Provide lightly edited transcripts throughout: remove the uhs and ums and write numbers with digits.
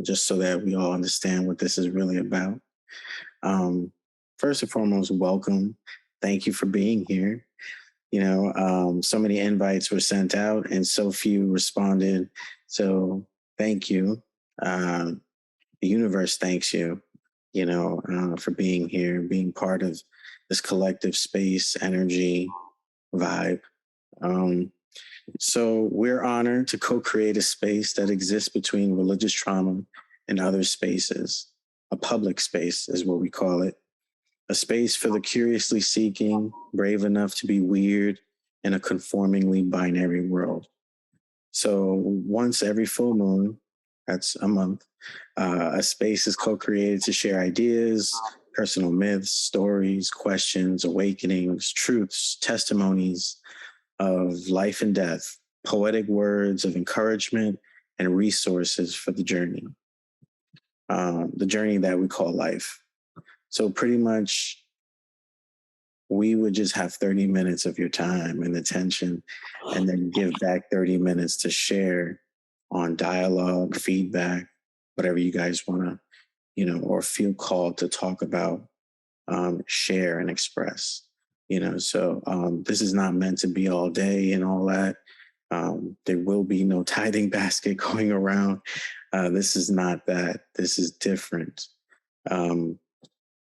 just so that we all understand what this is really about. First and foremost, welcome. Thank you for being here. So many invites were sent out and so few responded. So thank you. The universe thanks you, for being here, being part of this collective space, energy, vibe. Um, so we're honored to co-create a space that exists between religious trauma and other spaces. A public space is what we call it. A space for the curiously seeking, brave enough to be weird in a conformingly binary world. So once every full moon, that's a month, a space is co-created to share ideas, personal myths, stories, questions, awakenings, truths, testimonies of life and death, poetic words of encouragement, and resources for the journey that we call life. So pretty much we would just have 30 minutes of your time and attention, and then give back 30 minutes to share on dialogue, feedback, whatever you guys want to, or feel called to talk about, share and express, So this is not meant to be all day and all that. There will be no tithing basket going around. This is not that. This is different.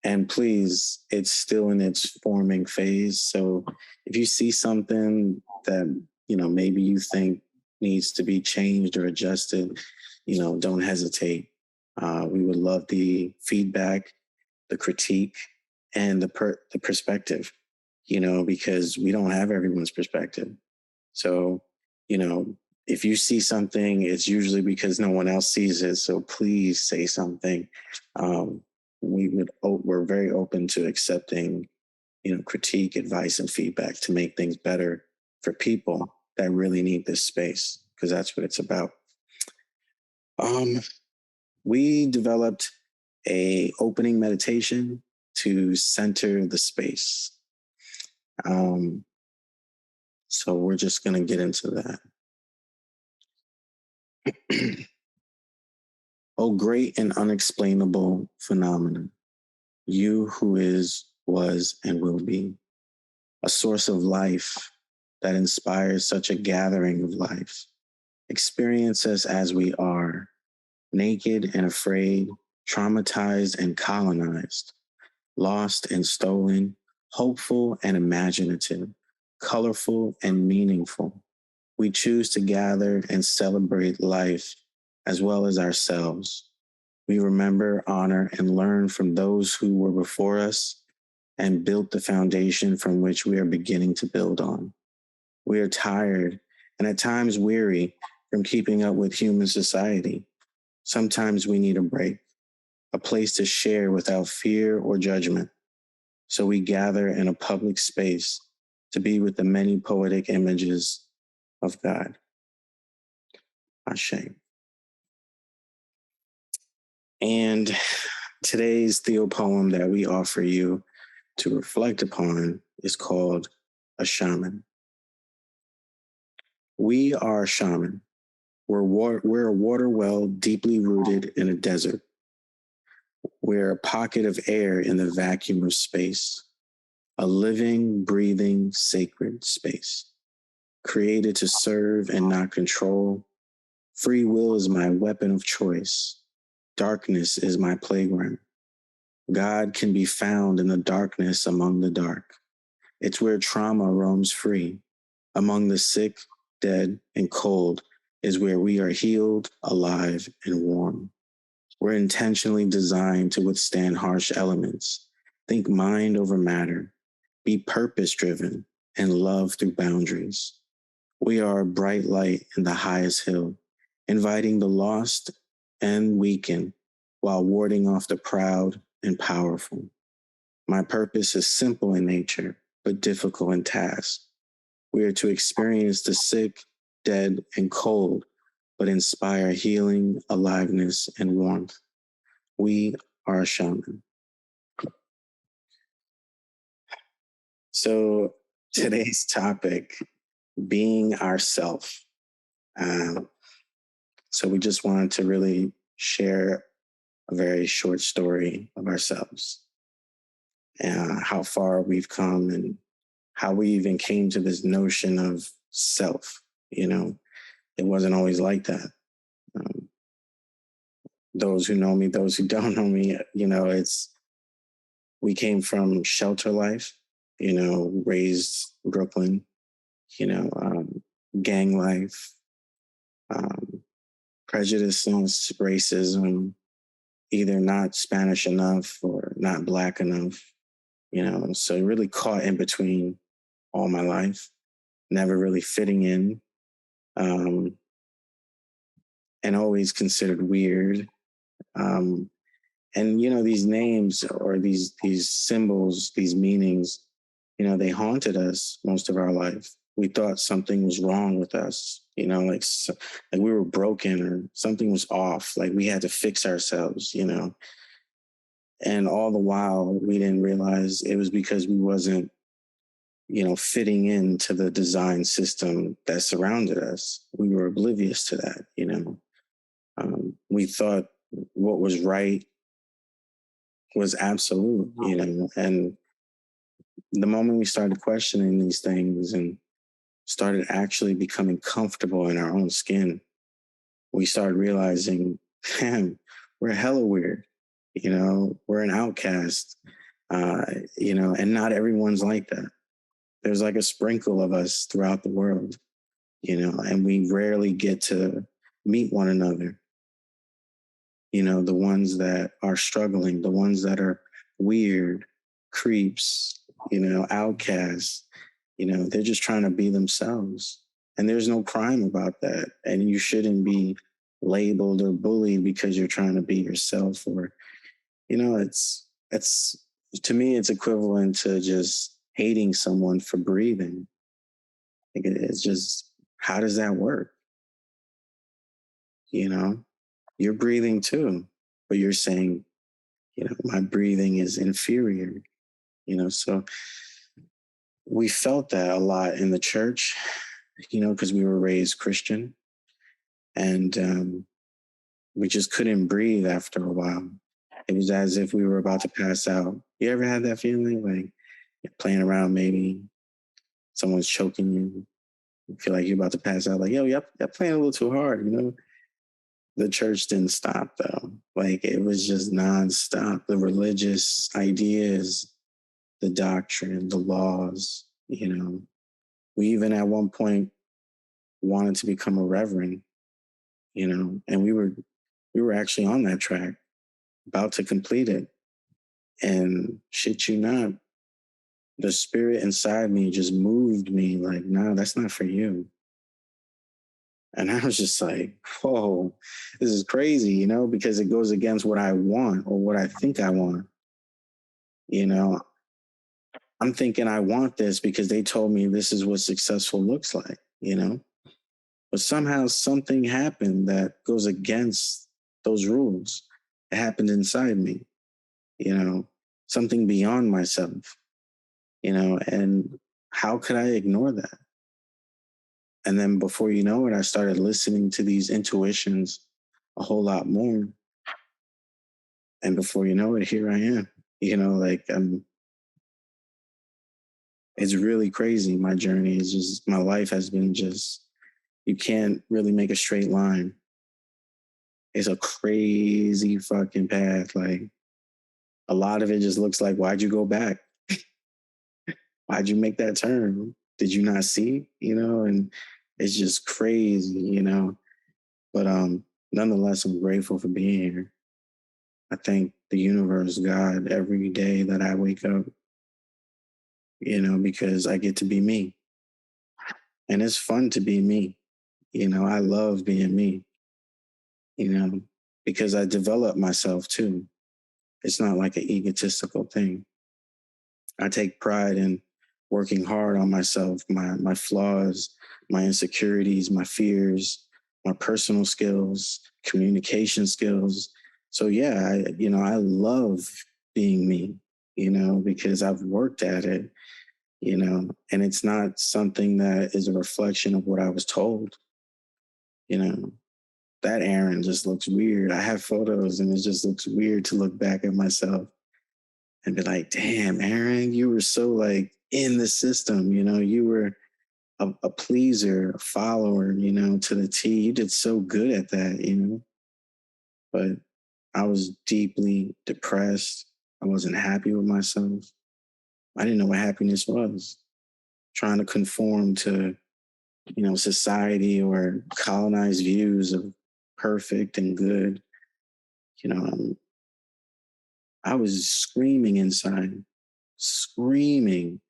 And please, it's still in its forming phase. So if you see something that, maybe you think needs to be changed or adjusted, don't hesitate. We would love the feedback, the critique, and the perspective, because we don't have everyone's perspective. So, if you see something, it's usually because no one else sees it. So please say something. We're very open to accepting, critique, advice, and feedback to make things better for people that really need this space, because that's what it's about. We developed a opening meditation to center the space. So we're just going to get into that. Oh, great and unexplainable phenomenon, you who is, was, and will be, a source of life that inspires such a gathering of life. Experience us as we are, naked and afraid, traumatized and colonized, lost and stolen, hopeful and imaginative, colorful and meaningful. We choose to gather and celebrate life as well as ourselves. We remember, honor, and learn from those who were before us and built the foundation from which we are beginning to build on. We are tired and at times weary from keeping up with human society. Sometimes we need a break, a place to share without fear or judgment. So we gather in a public space to be with the many poetic images of God. Ashe. And today's Theo poem that we offer you to reflect upon is called A Shaman. We are a shaman. We're a water well deeply rooted in a desert. We're a pocket of air in the vacuum of space, a living, breathing, sacred space, created to serve and not control. Free will is my weapon of choice. Darkness is my playground. God can be found in the darkness among the dark. It's where trauma roams free. Among the sick, dead, and cold is where we are healed, alive, and warm. We're intentionally designed to withstand harsh elements. Think mind over matter. Be purpose-driven and love through boundaries. We are a bright light in the highest hill, inviting the lost and weakened while warding off the proud and powerful. My purpose is simple in nature, but difficult in task. We are to experience the sick, dead, and cold, but inspire healing, aliveness, and warmth. We are a shaman. So today's topic, being ourself. So we just wanted to really share a very short story of ourselves and how far we've come and how we even came to this notion of self. It wasn't always like that. Um, those who know me, those who don't know me, we came from shelter life, raised Brooklyn, gang life, um, prejudice, racism, either not Spanish enough or not Black enough, so really caught in between all my life, never really fitting in, um, and always considered weird. Um, and these names or these symbols, these meanings, they haunted us most of our life. We thought something was wrong with us, like we were broken or something was off, like we had to fix ourselves, and all the while we didn't realize it was because we wasn't fitting into the design system that surrounded us. We were oblivious to that. We thought what was right was absolute, and the moment we started questioning these things and started actually becoming comfortable in our own skin, we started realizing, damn, we're hella weird, we're an outcast, and not everyone's like that. There's like a sprinkle of us throughout the world, and we rarely get to meet one another. The ones that are struggling, the ones that are weird, creeps, outcasts, they're just trying to be themselves. And there's no crime about that. And you shouldn't be labeled or bullied because you're trying to be yourself, or, it's to me, it's equivalent to just hating someone for breathing. Like it's just, how does that work? You're breathing too, but you're saying, my breathing is inferior, so we felt that a lot in the church, because we were raised Christian, and we just couldn't breathe after a while. It was as if we were about to pass out. You ever had that feeling, like you're playing around, maybe someone's choking you, you feel like you're about to pass out, like, yo, you're playing a little too hard, The church didn't stop though. Like it was just nonstop. The religious ideas, the doctrine, the laws, We even at one point wanted to become a reverend, and we were actually on that track, about to complete it. And shit you not, the spirit inside me just moved me like, nah, that's not for you. And I was just like, whoa, this is crazy, because it goes against what I want or what I think I want. I'm thinking I want this because they told me this is what successful looks like, But somehow something happened that goes against those rules. It happened inside me, something beyond myself, and how could I ignore that? And then before you know it, I started listening to these intuitions a whole lot more. And before you know it, here I am, like it's really crazy. My journey is just, my life has been just, you can't really make a straight line. It's a crazy fucking path. Like a lot of it just looks like, why'd you go back? Why'd you make that turn? Did you not see? And it's just crazy, But nonetheless, I'm grateful for being here. I thank the universe, God, every day that I wake up, because I get to be me. And it's fun to be me. I love being me, because I develop myself too. It's not like an egotistical thing. I take pride in working hard on myself, my flaws, my insecurities, my fears, my personal skills, communication skills. So yeah, I love being me, because I've worked at it, and it's not something that is a reflection of what I was told, you know. that Aaron just looks weird. I have photos and it just looks weird to look back at myself and be like, damn, Aaron, you were so like in the system, you know, you were a pleaser, a follower, you know, to the T. You did so good at that, you know. But I was deeply depressed. I wasn't happy with myself. I didn't know what happiness was. Trying to conform to, you know, society or colonized views of perfect and good. You know, I was screaming inside, screaming.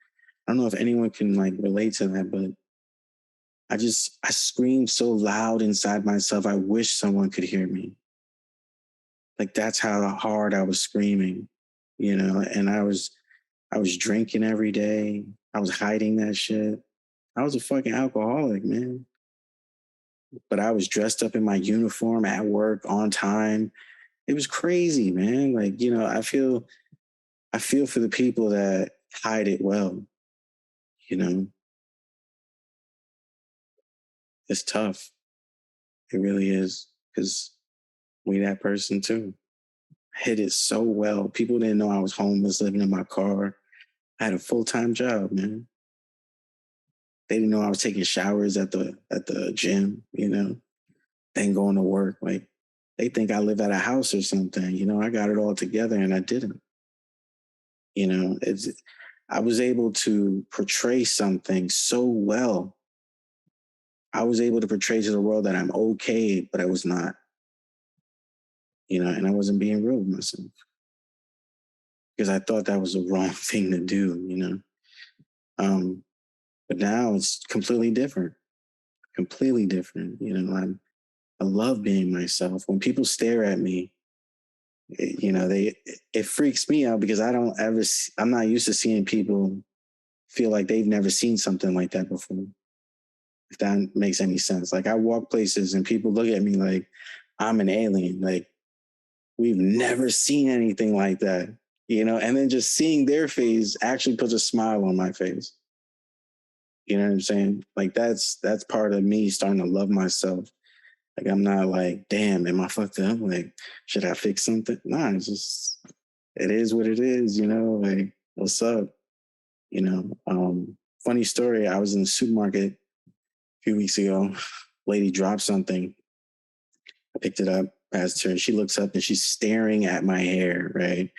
I don't know if anyone can like relate to that, but I screamed so loud inside myself. I wish someone could hear me. Like that's how hard I was screaming, you know, and I was drinking every day. I was hiding that shit. I was a fucking alcoholic, man. But I was dressed up in my uniform at work on time. It was crazy, man. Like, you know, I feel for the people that hide it well, you know. It's tough. It really is. Because we that person too. Hid it so well. People didn't know I was homeless, living in my car. I had a full-time job, man. They didn't know I was taking showers at the gym, you know, then going to work. Like they think I live at a house or something, you know, I got it all together and I didn't. You know, I was able to portray something so well. I was able to portray to the world that I'm okay, but I was not, you know, and I wasn't being real with myself because I thought that was the wrong thing to do, you know. But now it's completely different, completely different. You know, I love being myself. When people stare at me, you know, it freaks me out because I'm not used to seeing people feel like they've never seen something like that before. If that makes any sense. Like I walk places and people look at me like I'm an alien. Like we've never seen anything like that, you know, and then just seeing their face actually puts a smile on my face. You know what I'm saying? Like that's part of me starting to love myself. Like I'm not like, damn, am I fucked up? Like, should I fix something? Nah, it's just it is what it is, you know, like what's up? You know. Funny story, I was in the supermarket a few weeks ago. Lady dropped something. I picked it up, asked her, and she looks up and she's staring at my hair, right?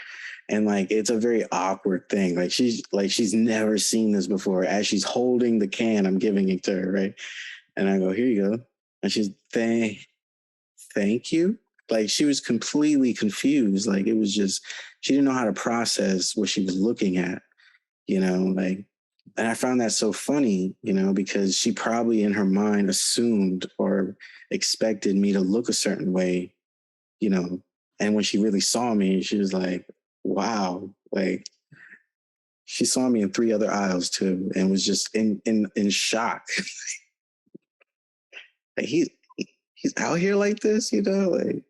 And like it's a very awkward thing. Like she's never seen this before. As she's holding the can, I'm giving it to her, right? And I go, here you go. And she's thank you. Like she was completely confused. Like it was just she didn't know how to process what she was looking at, you know, like and I found that so funny, you know, because she probably in her mind assumed or expected me to look a certain way, you know. And when she really saw me, she was like, wow, like she saw me in three other aisles too and was just in shock. Like he's out here like this, you know, like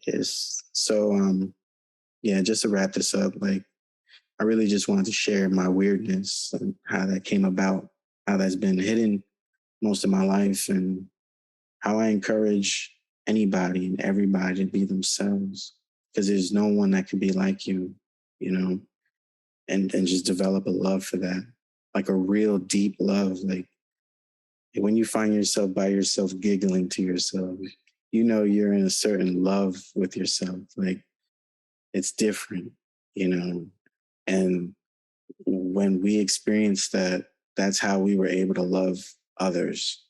it's so yeah, just to wrap this up, like I really just wanted to share my weirdness and how that came about, how that's been hidden most of my life, and how I encourage anybody and everybody to be themselves because there's no one that can be like you know, and just develop a love for that, like a real deep love. Like when you find yourself by yourself giggling to yourself, you know you're in a certain love with yourself. Like it's different, you know, and when we experienced that, that's how we were able to love others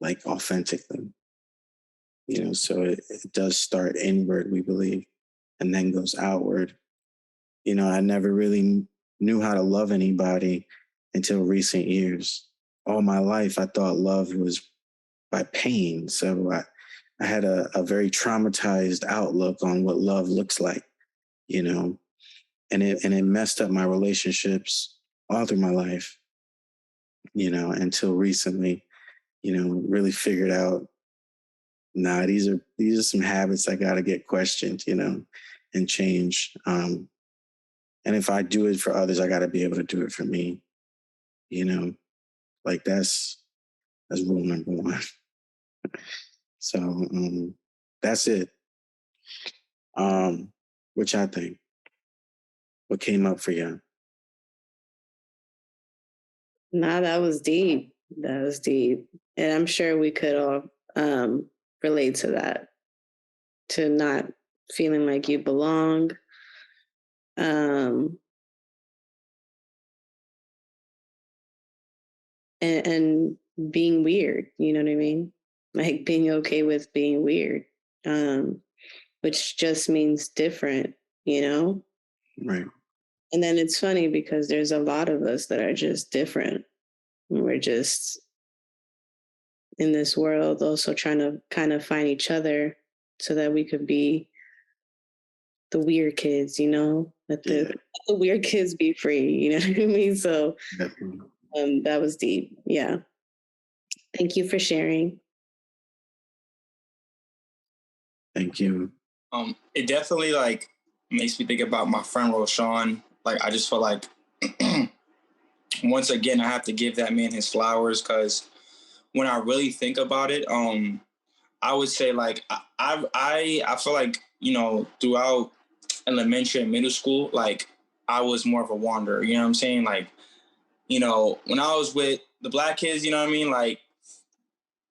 like authentically, you know. So it does start inward, we believe, and then goes outward. You know, I never really knew how to love anybody until recent years. All my life, I thought love was by pain. So I had a very traumatized outlook on what love looks like, you know, and it messed up my relationships all through my life, you know, until recently, you know, really figured out, nah, these are some habits I got to get questioned, you know, and change. And if I do it for others, I got to be able to do it for me, you know, like that's rule number one. So That's it. Which I think. What came up for you? Nah, that was deep. That was deep. And I'm sure we could all relate to that, to not feeling like you belong. And being weird, you know what I mean? Like being okay with being weird, which just means different, you know? Right. And then it's funny because there's a lot of us that are just different. We're just in this world also trying to kind of find each other so that we could be the weird kids, you know? Let the weird kids be free, you know what I mean? So that was deep. Yeah. Thank you for sharing. Thank you. It definitely like makes me think about my friend Roshan. Like I just feel like once again I have to give that man his flowers, because when I really think about it, I would say like I feel like, you know, throughout elementary and middle school, like I was more of a wanderer. You know what I'm saying? Like, you know, when I was with the black kids, you know what I mean? Like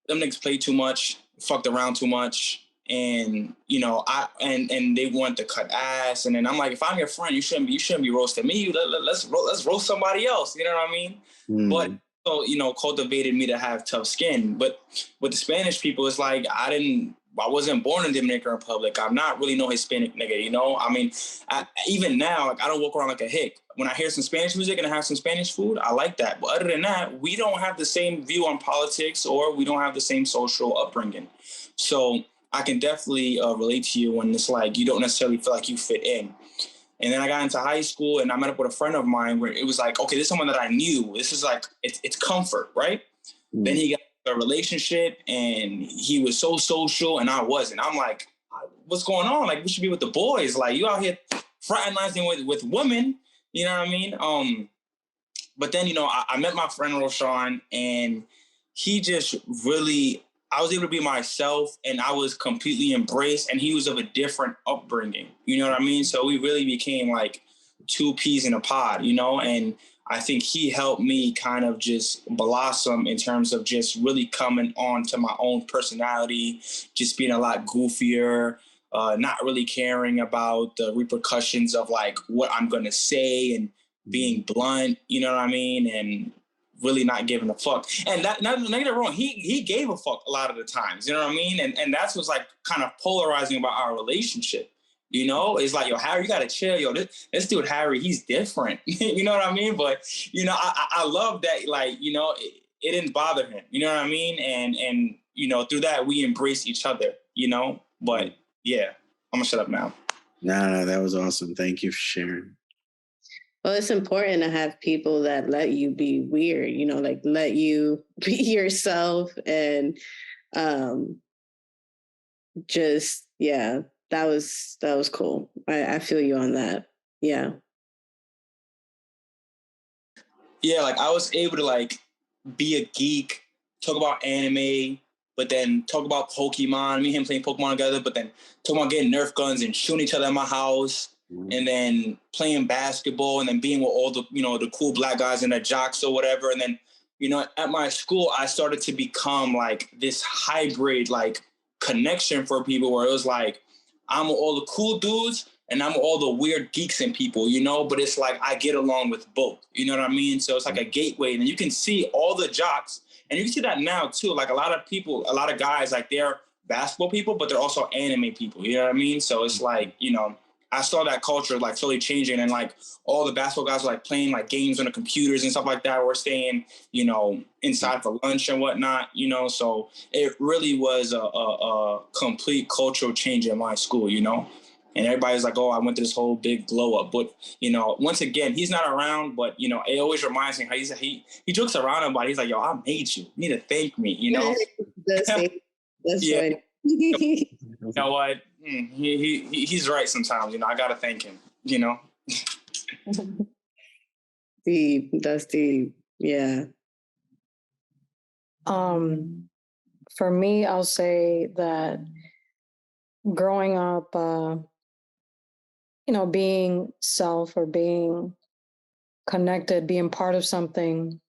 them niggas played too much, fucked around too much. And you know, and they want to cut ass, and then I'm like, if I'm your friend, you shouldn't be roasting me. Let's roast somebody else. You know what I mean? But so, you know, cultivated me to have tough skin. But with the Spanish people, it's like I wasn't born in Dominican Republic. I'm not really no Hispanic nigga, you know? I mean, even now, like I don't walk around like a hick. When I hear some Spanish music and I have some Spanish food, I like that. But other than that, we don't have the same view on politics, or we don't have the same social upbringing. So I can definitely relate to you when it's like you don't necessarily feel like you fit in. And then I got into high school and I met up with a friend of mine where it was like, okay, this is someone that I knew. This is like, it's comfort, right? Then he got a relationship and he was so social and I wasn't. I'm like, what's going on? Like, we should be with the boys. Like, you out here fraternizing with women. You know what I mean? But then, you know, I met my friend Roshan, and he just really, I was able to be myself, and I was completely embraced, and he was of a different upbringing. You know what I mean? So we really became like two peas in a pod, you know? And I think he helped me kind of just blossom in terms of just really coming on to my own personality, just being a lot goofier, not really caring about the repercussions of like what I'm going to say, and being blunt, you know what I mean? And really not giving a fuck. And that, not get it wrong, he gave a fuck a lot of the times, you know what I mean? And that's what's like kind of polarizing about our relationship. You know, it's like, yo, Harry, you gotta chill. Yo, this dude, Harry, he's different. You know what I mean? But, you know, I love that, like, you know, it didn't bother him. You know what I mean? And you know, through that, we embrace each other, you know? But, yeah, I'm gonna shut up now. No, that was awesome. Thank you for sharing. Well, it's important to have people that let you be weird, you know, like let you be yourself and just, yeah, that was cool. I feel you on that. Yeah. Yeah, like I was able to like be a geek, talk about anime, but then talk about Pokemon, me and him playing Pokemon together, but then talk about getting Nerf guns and shooting each other at my house, and then playing basketball, and then being with all the, you know, the cool black guys and the jocks or whatever. And then, you know, at my school, I started to become like this hybrid, like connection for people where it was like, I'm with all the cool dudes and I'm with all the weird geeks and people, you know, but it's like I get along with both, you know what I mean? So it's like a gateway, and you can see all the jocks, and you can see that now too. Like a lot of people, a lot of guys, like they're basketball people, but they're also anime people, you know what I mean? So it's like, you know, I saw that culture like slowly changing, and like all the basketball guys were like playing like games on the computers and stuff like that. We're staying, you know, inside for lunch and whatnot, you know. So it really was a complete cultural change in my school, you know. And everybody's like, oh, I went to this whole big glow up. But, you know, once again, he's not around, but, you know, it always reminds me how he jokes around about it. He's like, yo, I made you. You need to thank me, you know? That's yeah. right. You know what? He's right sometimes. You know, I got to thank him, you know? Deep. That's deep. Yeah. For me, I'll say that growing up, being self or being connected, being part of something,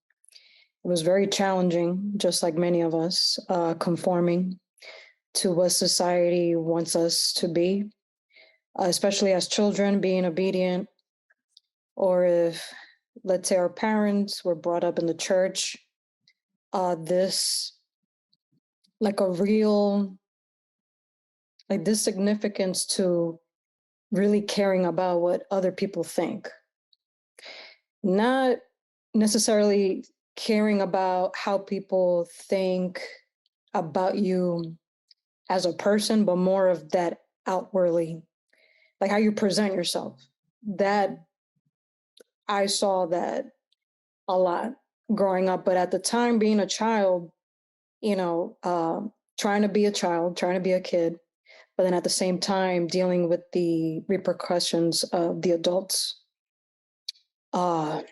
it was very challenging, just like many of us, conforming to what society wants us to be, especially as children, being obedient. Or if, let's say, our parents were brought up in the church, this, like a real, like this significance to really caring about what other people think. Not necessarily caring about how people think about you as a person, but more of that outwardly, like how you present yourself. That I saw that a lot growing up, but at the time, being a child, trying to be a child, trying to be a kid, but then at the same time dealing with the repercussions of the adults that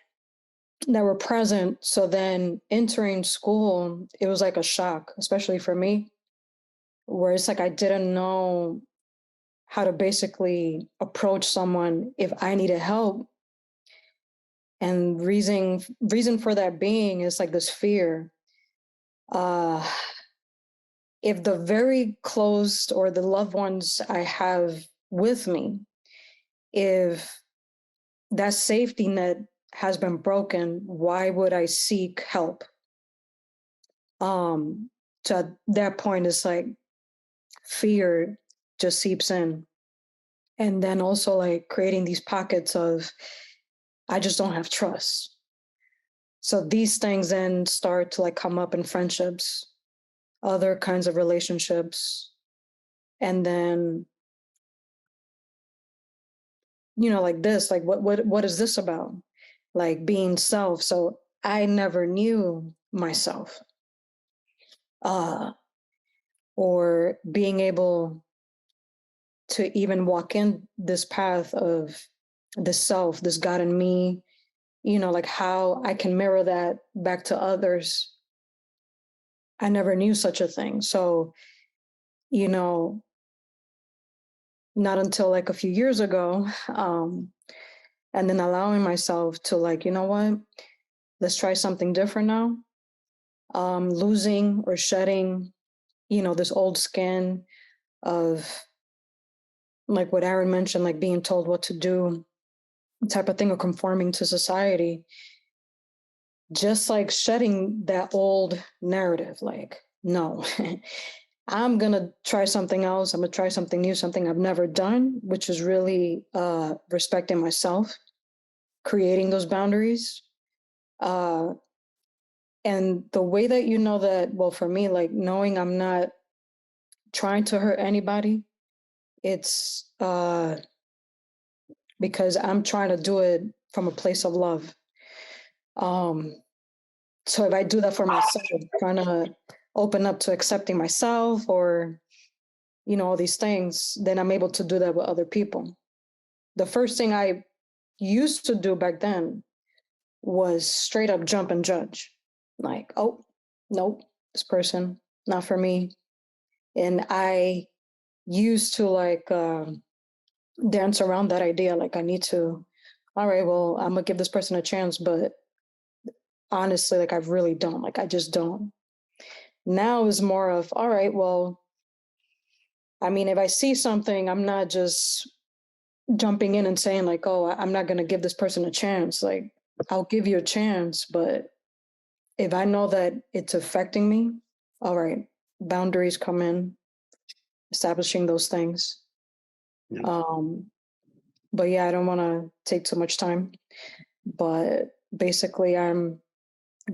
were present. So then entering school, it was like a shock, especially for me, where it's like I didn't know how to basically approach someone if I needed help. And reason for that being is like this fear. If the very close or the loved ones I have with me, if that safety net has been broken, why would I seek help? To at that point, it's like fear just seeps in. And then also like creating these pockets of, I just don't have trust. So these things then start to like come up in friendships, other kinds of relationships. And then, like this, like what is this about? Like being self. So I never knew myself. Or being able to even walk in this path of the self, this God in me, like how I can mirror that back to others. I never knew such a thing. So, not until like a few years ago, and then allowing myself to like, you know what, let's try something different now. Losing or shedding, this old skin of like what Aaron mentioned, like being told what to do, type of thing, or conforming to society. Just like shedding that old narrative, like, no, I'm going to try something else. I'm going to try something new, something I've never done, which is really respecting myself, creating those boundaries. And the way that that, well, for me, like knowing I'm not trying to hurt anybody, it's because I'm trying to do it from a place of love. So if I do that for myself, trying to open up to accepting myself or, all these things, then I'm able to do that with other people. The first thing I used to do back then was straight up jump and judge. Like, oh, nope, this person, not for me. And I used to like dance around that idea. Like I need to, all right, well, I'm gonna give this person a chance, but honestly, like I really don't. Like I just don't. Now is more of, all right, well, I mean, if I see something, I'm not just jumping in and saying like, oh, I'm not going to give this person a chance. Like I'll give you a chance, but if I know that it's affecting me, all right, boundaries come in, establishing those things. Yeah. But yeah, I don't want to take too much time, but basically I'm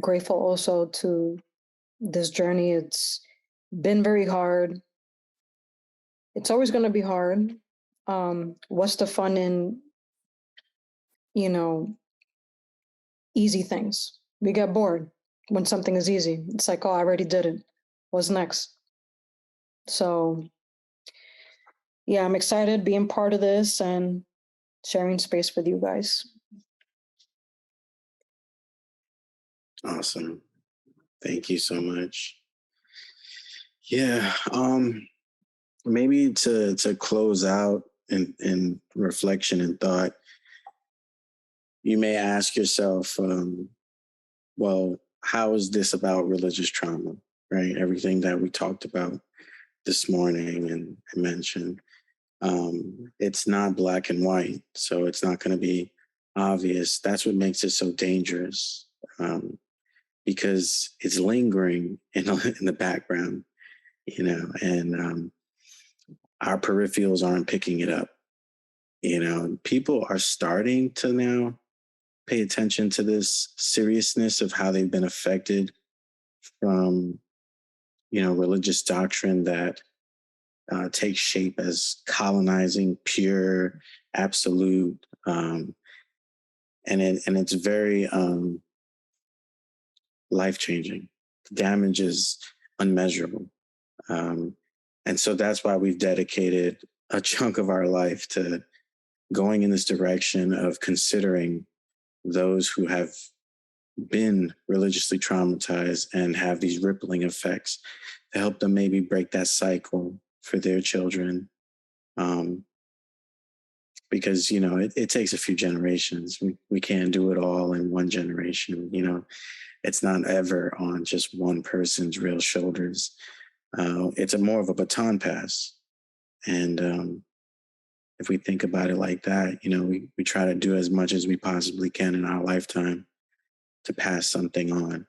grateful also to this journey. It's been very hard. It's always going to be hard. What's the fun in, easy things? We get bored when something is easy. It's like, oh, I already did it. What's next? So yeah, I'm excited being part of this and sharing space with you guys. Awesome. Thank you so much. Yeah. maybe to close out in reflection and thought, you may ask yourself, well, how is this about religious trauma, right? Everything that we talked about this morning and mentioned, it's not black and white, so it's not going to be obvious. That's what makes it so dangerous, because it's lingering in the background, and our peripherals aren't picking it up. People are starting to now pay attention to this seriousness of how they've been affected from, religious doctrine that takes shape as colonizing, pure, absolute, and it's very life changing. The damage is unmeasurable, and so that's why we've dedicated a chunk of our life to going in this direction of considering those who have been religiously traumatized and have these rippling effects to help them maybe break that cycle for their children. Because, it takes a few generations. We can't do it all in one generation. It's not ever on just one person's real shoulders. It's more of a baton pass. And if we think about it like that, we try to do as much as we possibly can in our lifetime to pass something on,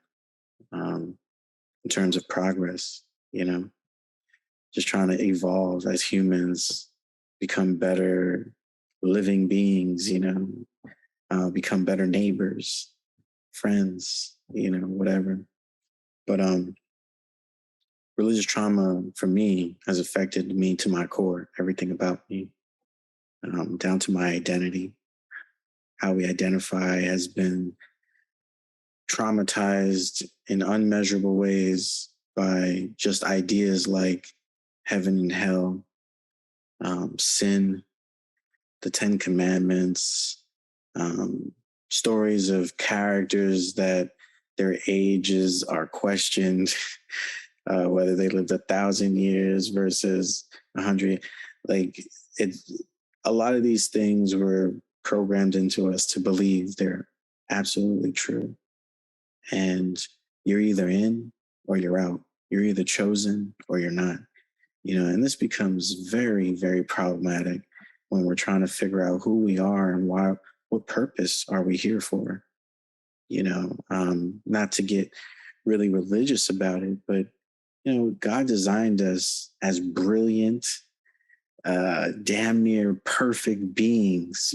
in terms of progress, just trying to evolve as humans, become better living beings, become better neighbors, friends, whatever. But religious trauma for me has affected me to my core, everything about me, down to my identity. How we identify has been traumatized in unmeasurable ways by just ideas like heaven and hell, sin, the 10 Commandments, stories of characters that their ages are questioned, whether they lived 1,000 years versus 100. Like, a lot of these things were programmed into us to believe they're absolutely true. And you're either in or you're out. You're either chosen or you're not. And this becomes very, very problematic when we're trying to figure out who we are and why, what purpose are we here for? Not to get really religious about it, but, God designed us as brilliant, damn near perfect beings,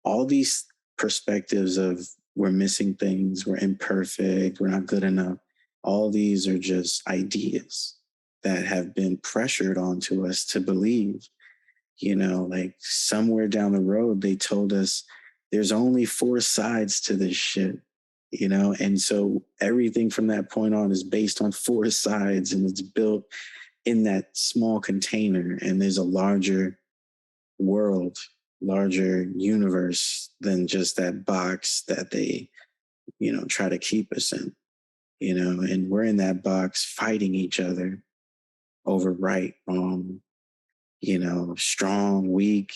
all these perspectives of we're missing things, we're imperfect, we're not good enough. All these are just ideas that have been pressured onto us to believe. Like somewhere down the road, they told us there's only 4 sides to this shit, and so everything from that point on is based on 4 sides, and it's built in that small container, and there's a larger world, larger universe than just that box that they, try to keep us in, and we're in that box fighting each other over right, wrong, strong, weak,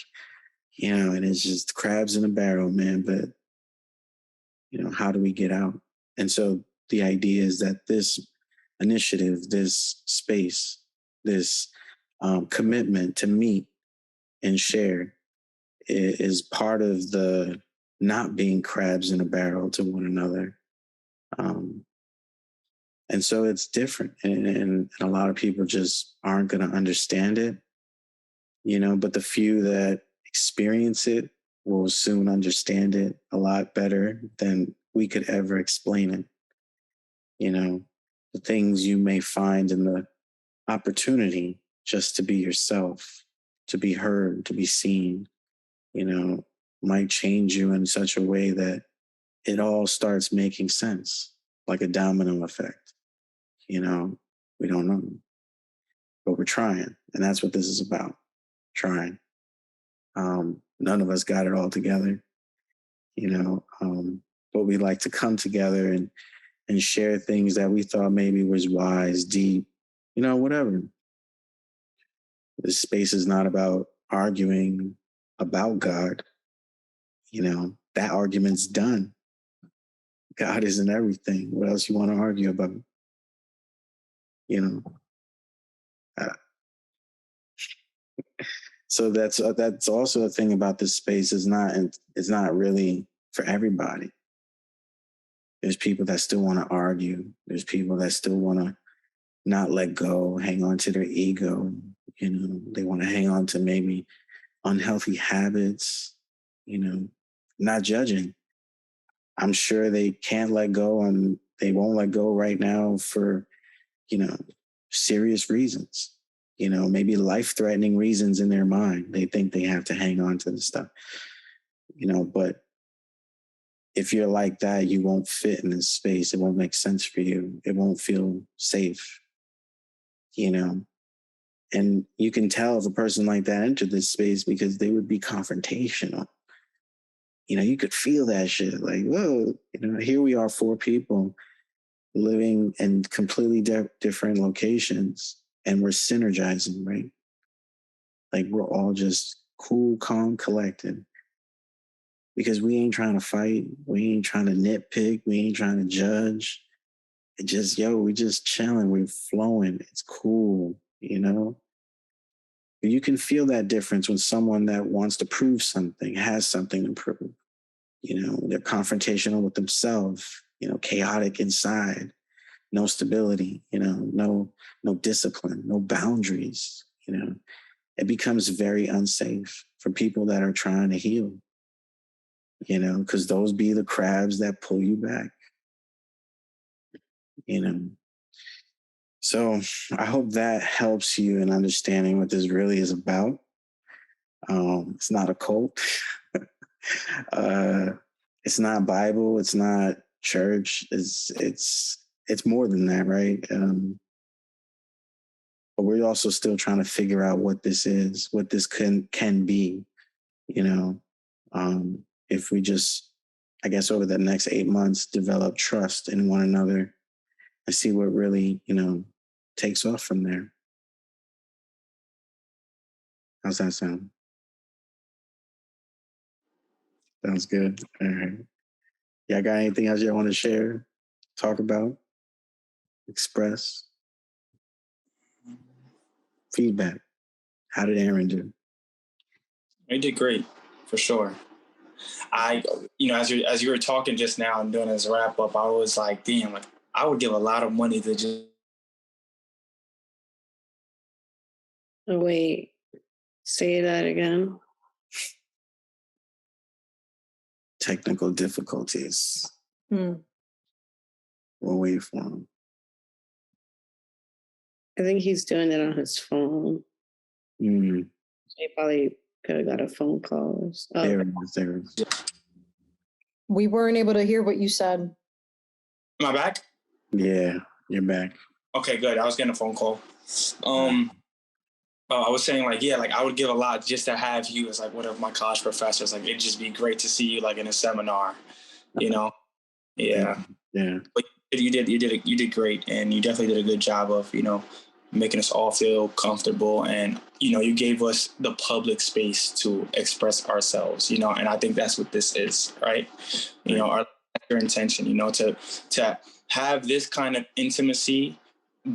and it's just crabs in a barrel, man. But, how do we get out? And so the idea is that this initiative, this space, this commitment to meet and share is part of the not being crabs in a barrel to one another. And so it's different. And a lot of people just aren't going to understand it, but the few that experience it will soon understand it a lot better than we could ever explain it. The things you may find in the opportunity just to be yourself, to be heard, to be seen, might change you in such a way that it all starts making sense, like a domino effect. We don't know, but we're trying. And that's what this is about, trying. None of us got it all together, but we like to come together and share things that we thought maybe was wise, deep, whatever. This space is not about arguing about God. You know, that argument's done. God isn't everything. What else you want to argue about? You know. So that's also a thing about this space. It's not really for everybody. There's people that still want to argue. There's people that still want to not let go, hang on to their ego. You know, they want to hang on to maybe unhealthy habits. You know, not judging. I'm sure they can't let go and they won't let go right now for, you know, serious reasons. You know, maybe life-threatening reasons in their mind. They think they have to hang on to the stuff. You know, but if you're like that, you won't fit in this space. It won't make sense for you. It won't feel safe. You know, and you can tell if a person like that entered this space because they would be confrontational. You know, you could feel that shit. Like, whoa, you know, here we are, 4 people living in completely different locations, and we're synergizing, right? Like, we're all just cool, calm, collected. Because we ain't trying to fight. We ain't trying to nitpick. We ain't trying to judge. It just, we just chilling. We're flowing. It's cool, you know? But you can feel that difference when someone that wants to prove something has something to prove. You know, they're confrontational with themselves, you know, chaotic inside, no stability, you know, no discipline, no boundaries, you know. It becomes very unsafe for people that are trying to heal, you know, because those be the crabs that pull you back, you know. So I hope that helps you in understanding what this really is about. It's not a cult. It's not Bible. It's not church. It's more than that, right? But we're also still trying to figure out what this is, what this can be, you know. If we just, I guess, over the next 8 months, develop trust in one another and see what really, you know, takes off from there. How's that sound? Sounds good. All right. Yeah, got anything else you want to share, talk about, express? Feedback. How did Aaron do? You did great, for sure. You know, as you were talking just now and doing this wrap up, I was like, damn, like I would give a lot of money to just. Oh, wait, say that again. Technical difficulties. We'll wait for him. I think he's doing it on his phone. He probably could have got a phone call. Oh. There it is. We weren't able to hear what you said. Am I back? Yeah, you're back. Okay, good. I was getting a phone call. I was saying, like, yeah, like I would give a lot just to have you as like one of my college professors. Like, it'd just be great to see you like in a seminar, you know? Yeah. Yeah. But you did great, and you definitely did a good job of, you know, making us all feel comfortable, and you know, you gave us the public space to express ourselves, you know, and I think that's what this is, right? You know, our intention, you know, to have this kind of intimacy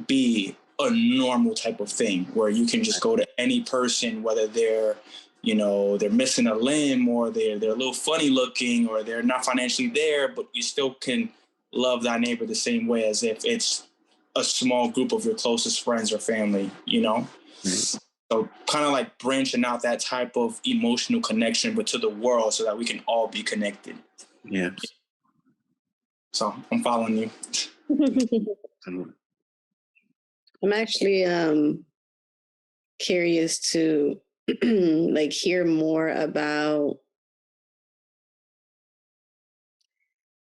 be a normal type of thing where you can just go to any person, whether they're, you know, they're missing a limb or they're a little funny looking or they're not financially there, but you still can love thy neighbor the same way as if it's a small group of your closest friends or family, you know? So kind of like branching out that type of emotional connection, but to the world so that we can all be connected. Yeah. So I'm following you. I'm actually curious to like hear more about,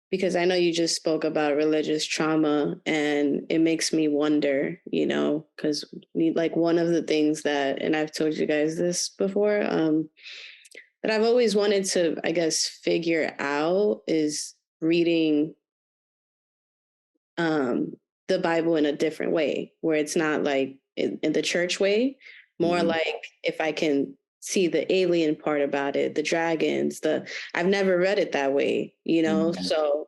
because I know you just spoke about religious trauma, and it makes me wonder, you know, because like one of the things that, and I've told you guys this before, that I've always wanted to, I guess, figure out is reading the Bible in a different way, where it's not like in the church way, more like if I can see the alien part about it, the dragons, I've never read it that way, you know? So,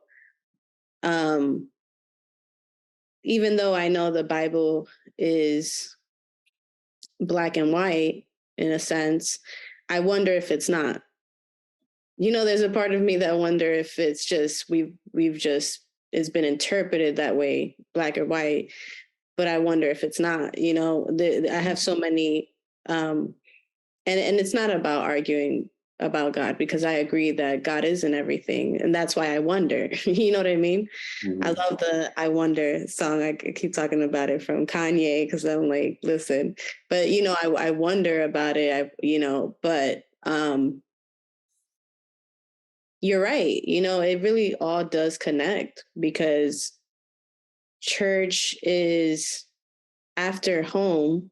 even though I know the Bible is black and white in a sense, I wonder if it's not. You know, there's a part of me that wonder if it's just it's been interpreted that way, black or white. But I wonder if it's not. You know, I have so many, and it's not about arguing about God, because I agree that God is in everything, and that's why I wonder. You know what I mean? I love the "I Wonder" song. I keep talking about it from Kanye because I'm like, listen, but you know, I wonder about it. But you're right. You know, it really all does connect, because church is, after home,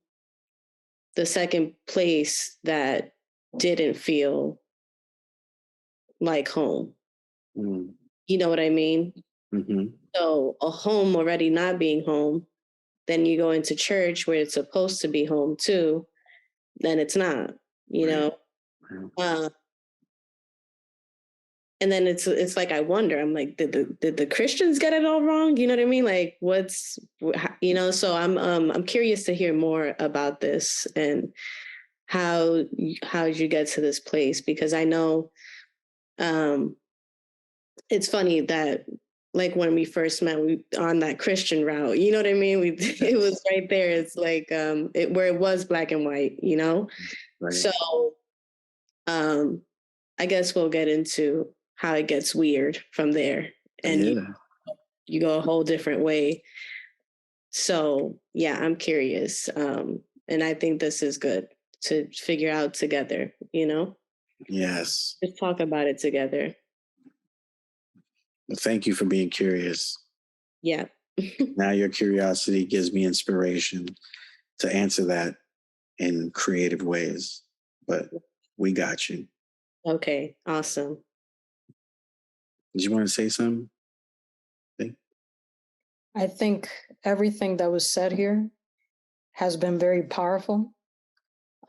the second place that didn't feel like home. You know what I mean? So a home already not being home, then you go into church where it's supposed to be home too, then it's not, you know? And then it's like, I wonder, I'm like, did the Christians get it all wrong? You know what I mean? Like, you know, so I'm curious to hear more about this and how did you get to this place? Because I know, it's funny that, like, when we first met, we on that Christian route, you know what I mean? It was right there. It's like, where it was black and white, you know? Right. So, I guess we'll get into how it gets weird from there, and you go a whole different way. So yeah, I'm curious. And I think this is good to figure out together, you know? Yes. Just talk about it together. Well, thank you for being curious. Yeah. Now your curiosity gives me inspiration to answer that in creative ways. But we got you. Okay, awesome. Did you want to say something? I think everything that was said here has been very powerful.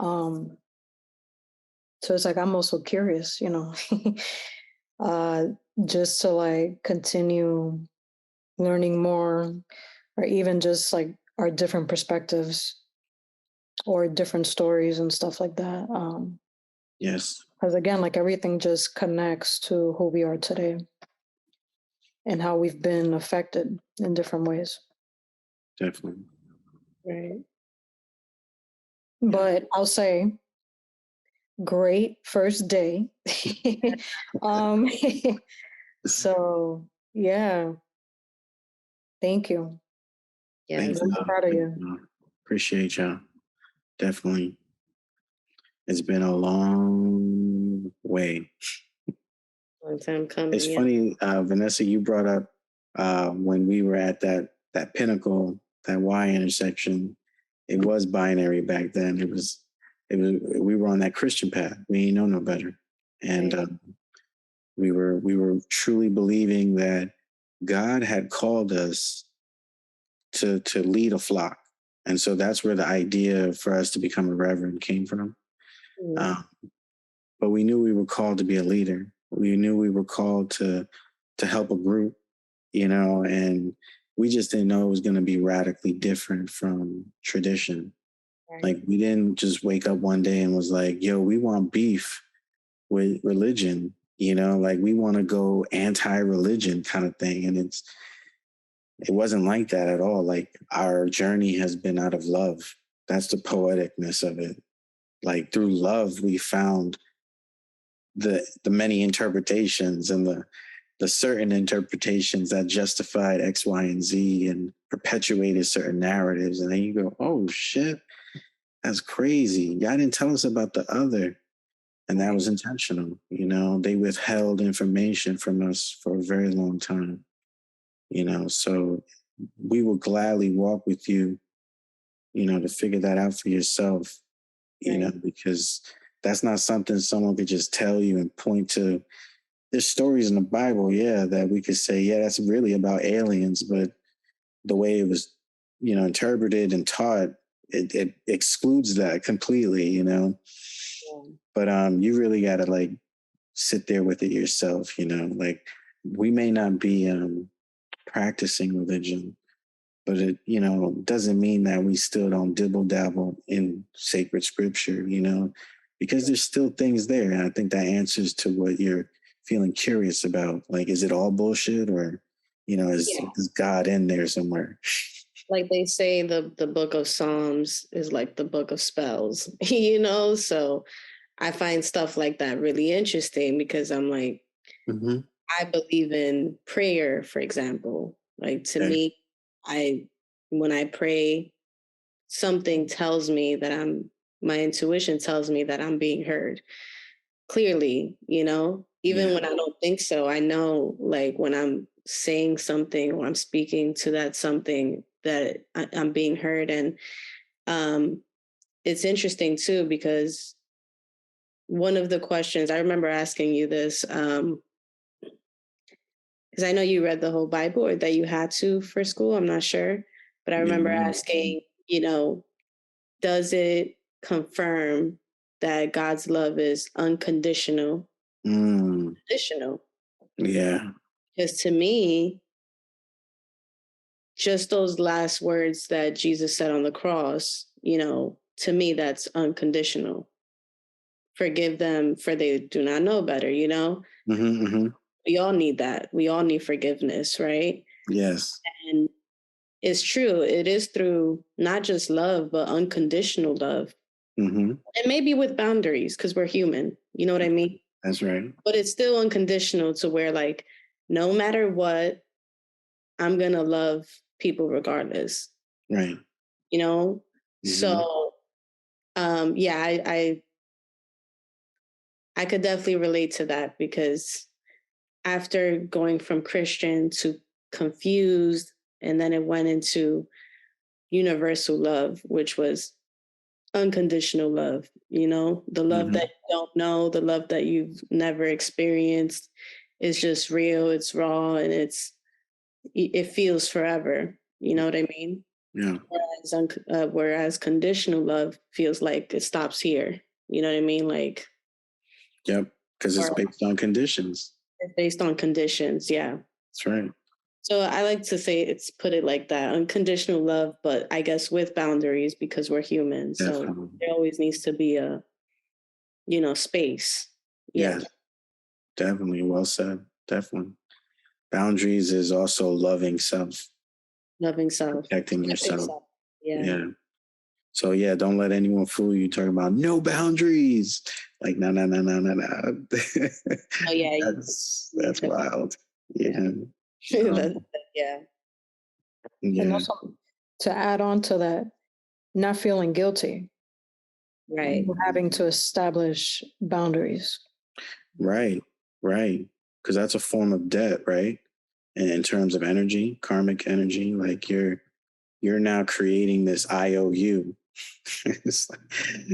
So it's like, I'm also curious, you know, just to like continue learning more, or even just like our different perspectives or different stories and stuff like that. Yes. Because again, like everything just connects to who we are today and how we've been affected in different ways. Definitely. Right. But I'll say, great first day. So yeah, thank you. Yes. I'm proud of you. Appreciate y'all. Definitely. It's been a long way. Long time coming. It's funny, Vanessa, you brought up when we were at that pinnacle, that Y intersection. It was binary back then. It was. We were on that Christian path. We ain't know no better, and we were truly believing that God had called us to lead a flock, and so that's where the idea for us to become a reverend came from. But we knew we were called to be a leader. We knew we were called to help a group, you know, and we just didn't know it was going to be radically different from tradition. Right. Like, we didn't just wake up one day and was like, yo, we want beef with religion, you know, like we want to go anti-religion kind of thing. And it wasn't like that at all. Like, our journey has been out of love. That's the poeticness of it. Like, through love, we found the many interpretations and the certain interpretations that justified X, Y, and Z and perpetuated certain narratives. And then you go, oh shit, that's crazy. Y'all didn't tell us about the other. And that was intentional. You know, they withheld information from us for a very long time. You know, so we will gladly walk with you, you know, to figure that out for yourself, you know, because that's not something someone could just tell you and point to. There's stories in the Bible, yeah, that we could say, yeah, that's really about aliens, but the way it was, you know, interpreted and taught it excludes that completely, you know. Yeah. But you really got to like sit there with it yourself, you know. Like we may not be practicing religion, but it, you know, doesn't mean that we still don't dibble dabble in sacred scripture, you know, because there's still things there. And I think that answers to what you're feeling curious about. Like, is it all bullshit, or, you know, is God in there somewhere? Like they say, the book of Psalms is like the book of spells, you know? So I find stuff like that really interesting because I'm like, Mm-hmm. I believe in prayer, for example. Like to Okay. me, when I pray, something tells me that my intuition tells me that I'm being heard clearly, you know, even when I don't think so. I know, like, when I'm saying something or I'm speaking to that something, that I'm being heard. And it's interesting too, because one of the questions I remember asking you this, because I know you read the whole Bible, or that you had to for school, I'm not sure, but I remember asking, you know, does it confirm that God's love is unconditional? Conditional. Yeah. Because to me, just those last words that Jesus said on the cross, you know, to me, that's unconditional. Forgive them, for they do not know better, you know? Mm-hmm, mm-hmm. We all need that. We all need forgiveness, right? Yes. And it's true. It is through not just love, but unconditional love. Mm-hmm. And maybe with boundaries, because we're human. You know what I mean? That's right. But it's still unconditional, to where, like, no matter what, I'm going to love people regardless. Right. You know? Mm-hmm. So, yeah, I could definitely relate to that, because after going from Christian to confused, and then it went into universal love, which was unconditional love, you know, the love that you don't know, the love that you've never experienced, is just real, it's raw, and it feels forever. You know what I mean? Yeah. Whereas conditional love feels like it stops here. You know what I mean? Like, Yep. Because it's based on conditions. it's based on conditions. Yeah. That's right. So I like to say, put it like that: unconditional love, but I guess with boundaries, because we're human. Definitely. So there always needs to be a, you know, space. Yeah. Yes. Definitely. Well said. Definitely. Boundaries is also loving self, Loving self. protecting yourself. Yeah. Yeah. So yeah, don't let anyone fool you talking about no boundaries. Like no. Oh yeah. That's wild. Yeah. Yeah. And also, to add on to that, not feeling guilty, Right. having to establish boundaries. Right. Because that's a form of debt, right? And in terms of energy, karmic energy, like you're now creating this IOU. It's like,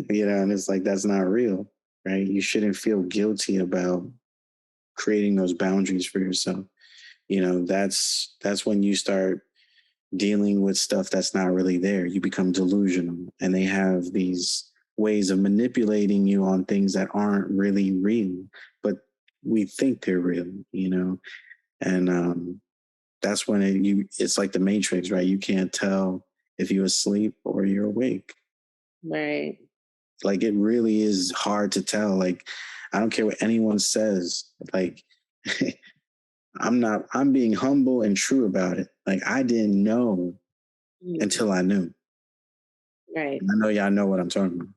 you know, and it's like, that's not real, right? You shouldn't feel guilty about creating those boundaries for yourself. You know, that's when you start dealing with stuff that's not really there. You become delusional, and they have these ways of manipulating you on things that aren't really real, but we think they're real, you know. And that's when it's like the Matrix, right? You can't tell if you're asleep or you're awake. Right. Like it really is hard to tell. Like I don't care what anyone says. Like I'm being humble and true about it. Like I didn't know until I knew. Right. I know y'all know what I'm talking about.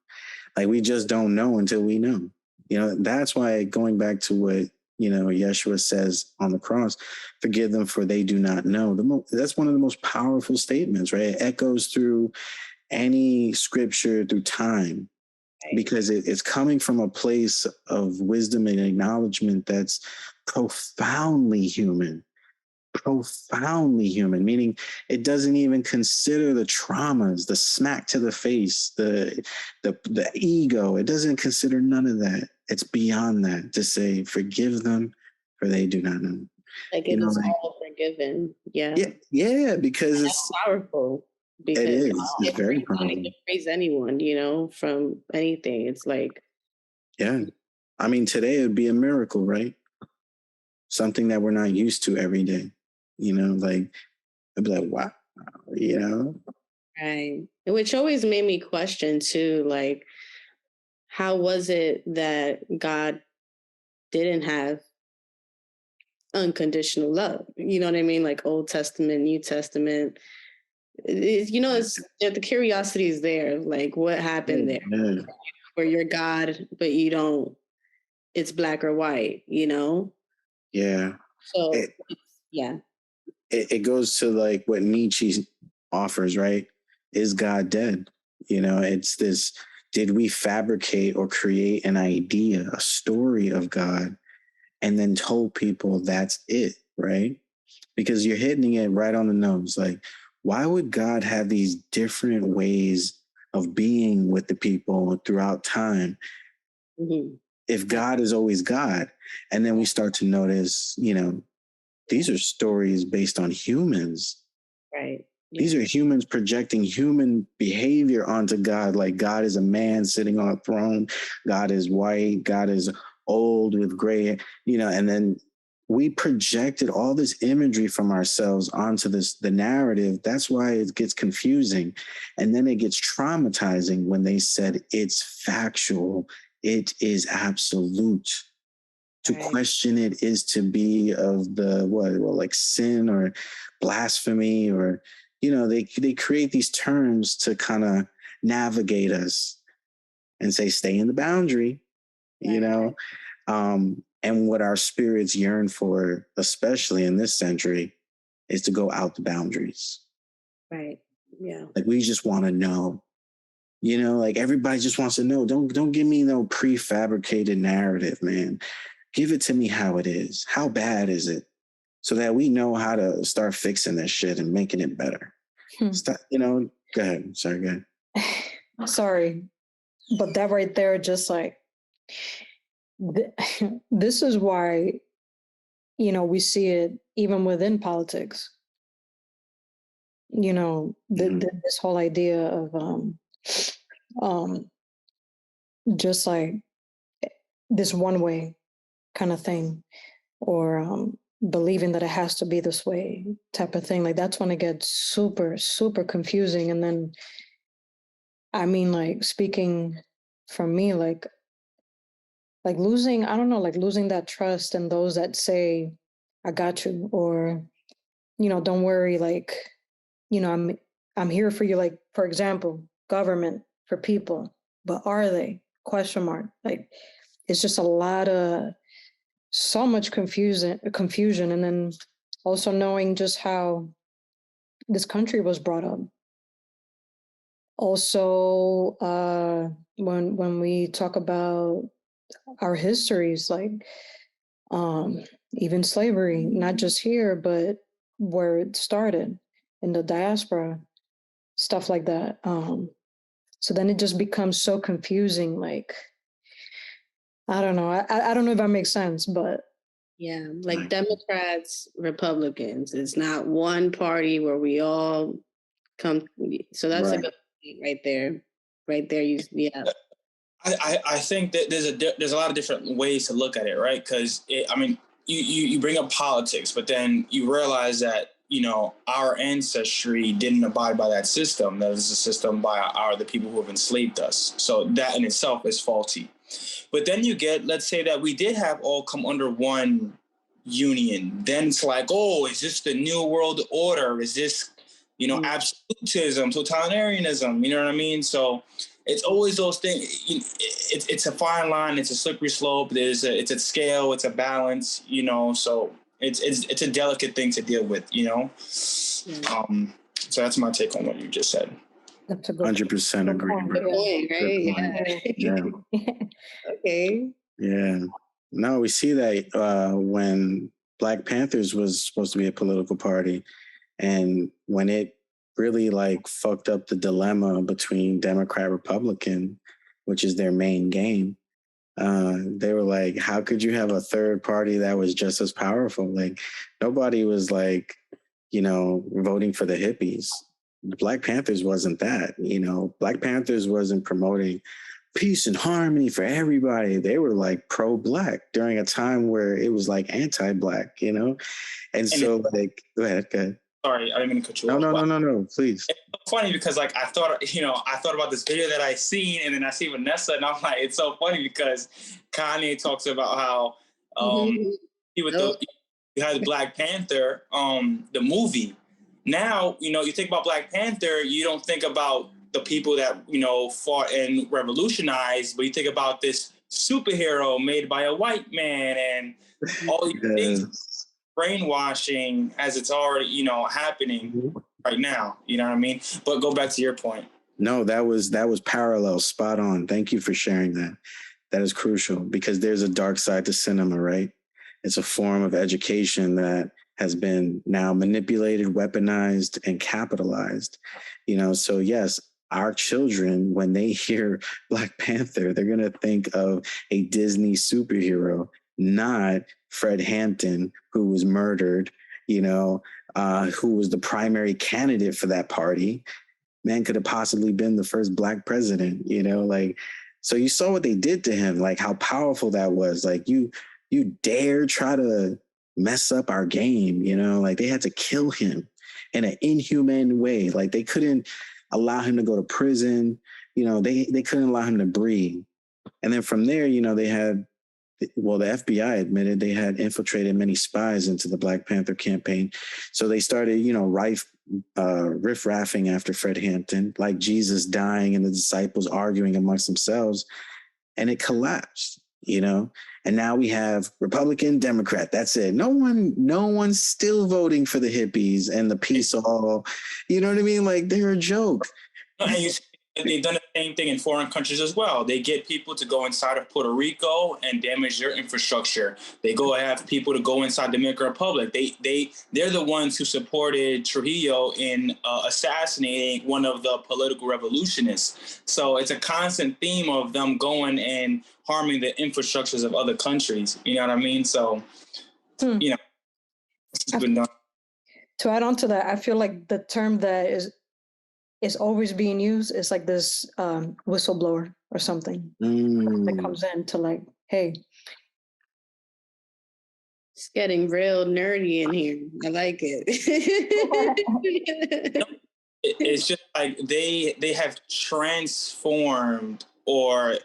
Like we just don't know until we know. You know, that's why, going back to what, you know, Yeshua says on the cross, forgive them for they do not know. That's one of the most powerful statements, right? It echoes through any scripture through time, because it's coming from a place of wisdom and acknowledgement that's profoundly human, meaning it doesn't even consider the traumas, the smack to the face, the ego. It doesn't consider none of that. It's beyond that to say, forgive them for they do not know. Like it is all forgiven. Yeah. Yeah, because it's powerful. because It is. It's very you powerful. can praise anyone, you know, from anything. It's like, Yeah. I mean, today it would be a miracle, right? Something that we're not used to every day. You know, like, I'd be like, wow, you know? right. Which always made me question too, like, how was it that God didn't have unconditional love? You know what I mean? Like Old Testament, New Testament. You know, it's the curiosity is there. Like, what happened there? Yeah. Where you're God, but you don't. It's black or white. You know. Yeah. So It, yeah. it goes to like what Nietzsche offers, right? Is God dead? You know, it's this, did we fabricate or create an idea, a story of God, and then told people that's it, right? Because you're hitting it right on the nose. Like, why would God have these different ways of being with the people throughout time if God is always God? And then we start to notice, you know, these are stories based on humans. Right. Yeah. These are humans projecting human behavior onto God. Like, God is a man sitting on a throne. God is white. God is old with gray, you know, and then we projected all this imagery from ourselves onto the narrative. That's why it gets confusing. And then it gets traumatizing when they said it's factual. It is absolute. To question it is to be of the like sin or blasphemy, or, you know, they create these terms to kind of navigate us and say, stay in the boundary, you know? And what our spirits yearn for, especially in this century, is to go out the boundaries. Right. Yeah. Like, we just want to know, you know, like everybody just wants to know. Don't give me no prefabricated narrative, man. Give it to me how it is. How bad is it? So that we know how to start fixing this shit and making it better. Stop, you know, go ahead. Sorry, go ahead. Sorry. But that right there, just like, this is why, you know, we see it even within politics. You know, this whole idea of just like this one way kind of thing, or believing that it has to be this way type of thing. Like, that's when it gets super, super confusing. And then, I mean, like, speaking from me, like losing, I don't know, like losing that trust in those that say, I got you, or, you know, don't worry, like, you know, I'm here for you. Like, for example, government for people, but are they? Question mark. Like, it's just a lot of, so much confusion. And then also knowing just how this country was brought up. Also, when we talk about our histories, like even slavery, not just here, but where it started in the diaspora, stuff like that. So then it just becomes so confusing. Like, I don't know. I don't know if that makes sense, but yeah, like Democrats, Republicans. It's not one party where we all come. So that's a good thing right there. Right there, yeah. I think that there's a lot of different ways to look at it, right? Because I mean, you bring up politics, but then you realize that, you know, our ancestry didn't abide by that system. That is a system by the people who have enslaved us. So that in itself is faulty. But then you get, let's say that we did have all come under one union. Then it's like, oh, is this the new world order? Is this, you know, absolutism, totalitarianism? You know what I mean? So it's always those things. It's a fine line. It's a slippery slope. It's a scale. It's a balance. You know, so it's a delicate thing to deal with. You know, so that's my take on what you just said. 100% agree. Good point, right? Yeah. Okay. Yeah. No, we see that when Black Panthers was supposed to be a political party, and when it really like fucked up the dilemma between Democrat Republican, which is their main game, they were like, how could you have a third party that was just as powerful? Like, nobody was like, you know, voting for the hippies. the Black Panthers wasn't that, you know. Black Panthers wasn't promoting peace and harmony for everybody. They were like pro-Black during a time where it was like anti-Black, you know. And so, like, go ahead. Sorry, I didn't mean to cut you off. No, please. It's so funny because, like, I thought about this video that I seen, and then I see Vanessa, and I'm like, it's so funny because Kanye talks about how you had Black Panther, the movie. Now, you know, you think about Black Panther, you don't think about the people that, you know, fought and revolutionized, but you think about this superhero made by a white man and all these things, brainwashing as it's already, you know, happening right now. You know what I mean? But go back to your point. No, that was parallel, spot on. Thank you for sharing that. That is crucial because there's a dark side to cinema, right? It's a form of education that has been now manipulated, weaponized, and capitalized. You know, so yes, our children, when they hear Black Panther, they're going to think of a Disney superhero, not Fred Hampton, who was murdered, you know, who was the primary candidate for that party. Man could have possibly been the first Black president, you know, like, so you saw what they did to him, like how powerful that was. Like you dare try to mess up our game, you know, like they had to kill him in an inhumane way. Like they couldn't allow him to go to prison. You know, they couldn't allow him to breathe. And then from there, you know, they had, well, the FBI admitted they had infiltrated many spies into the Black Panther campaign. So they started, you know, riff-raffing after Fred Hampton, like Jesus dying and the disciples arguing amongst themselves. And it collapsed, you know. And now we have Republican, Democrat. That's it. No one's still voting for the hippies and the peace all. You know what I mean? Like they're a joke. And they've done the same thing in foreign countries as well. They get people to go inside of Puerto Rico and damage their infrastructure. They go have people to go inside the Dominican Republic. They're the ones who supported Trujillo in assassinating one of the political revolutionists. So it's a constant theme of them going and harming the infrastructures of other countries. You know what I mean? So, you know, it's been done. To add on to that, I feel like the term that is always being used is like this whistleblower or something that comes in to like, hey. It's getting real nerdy in here. I like it. It's just like they have transformed or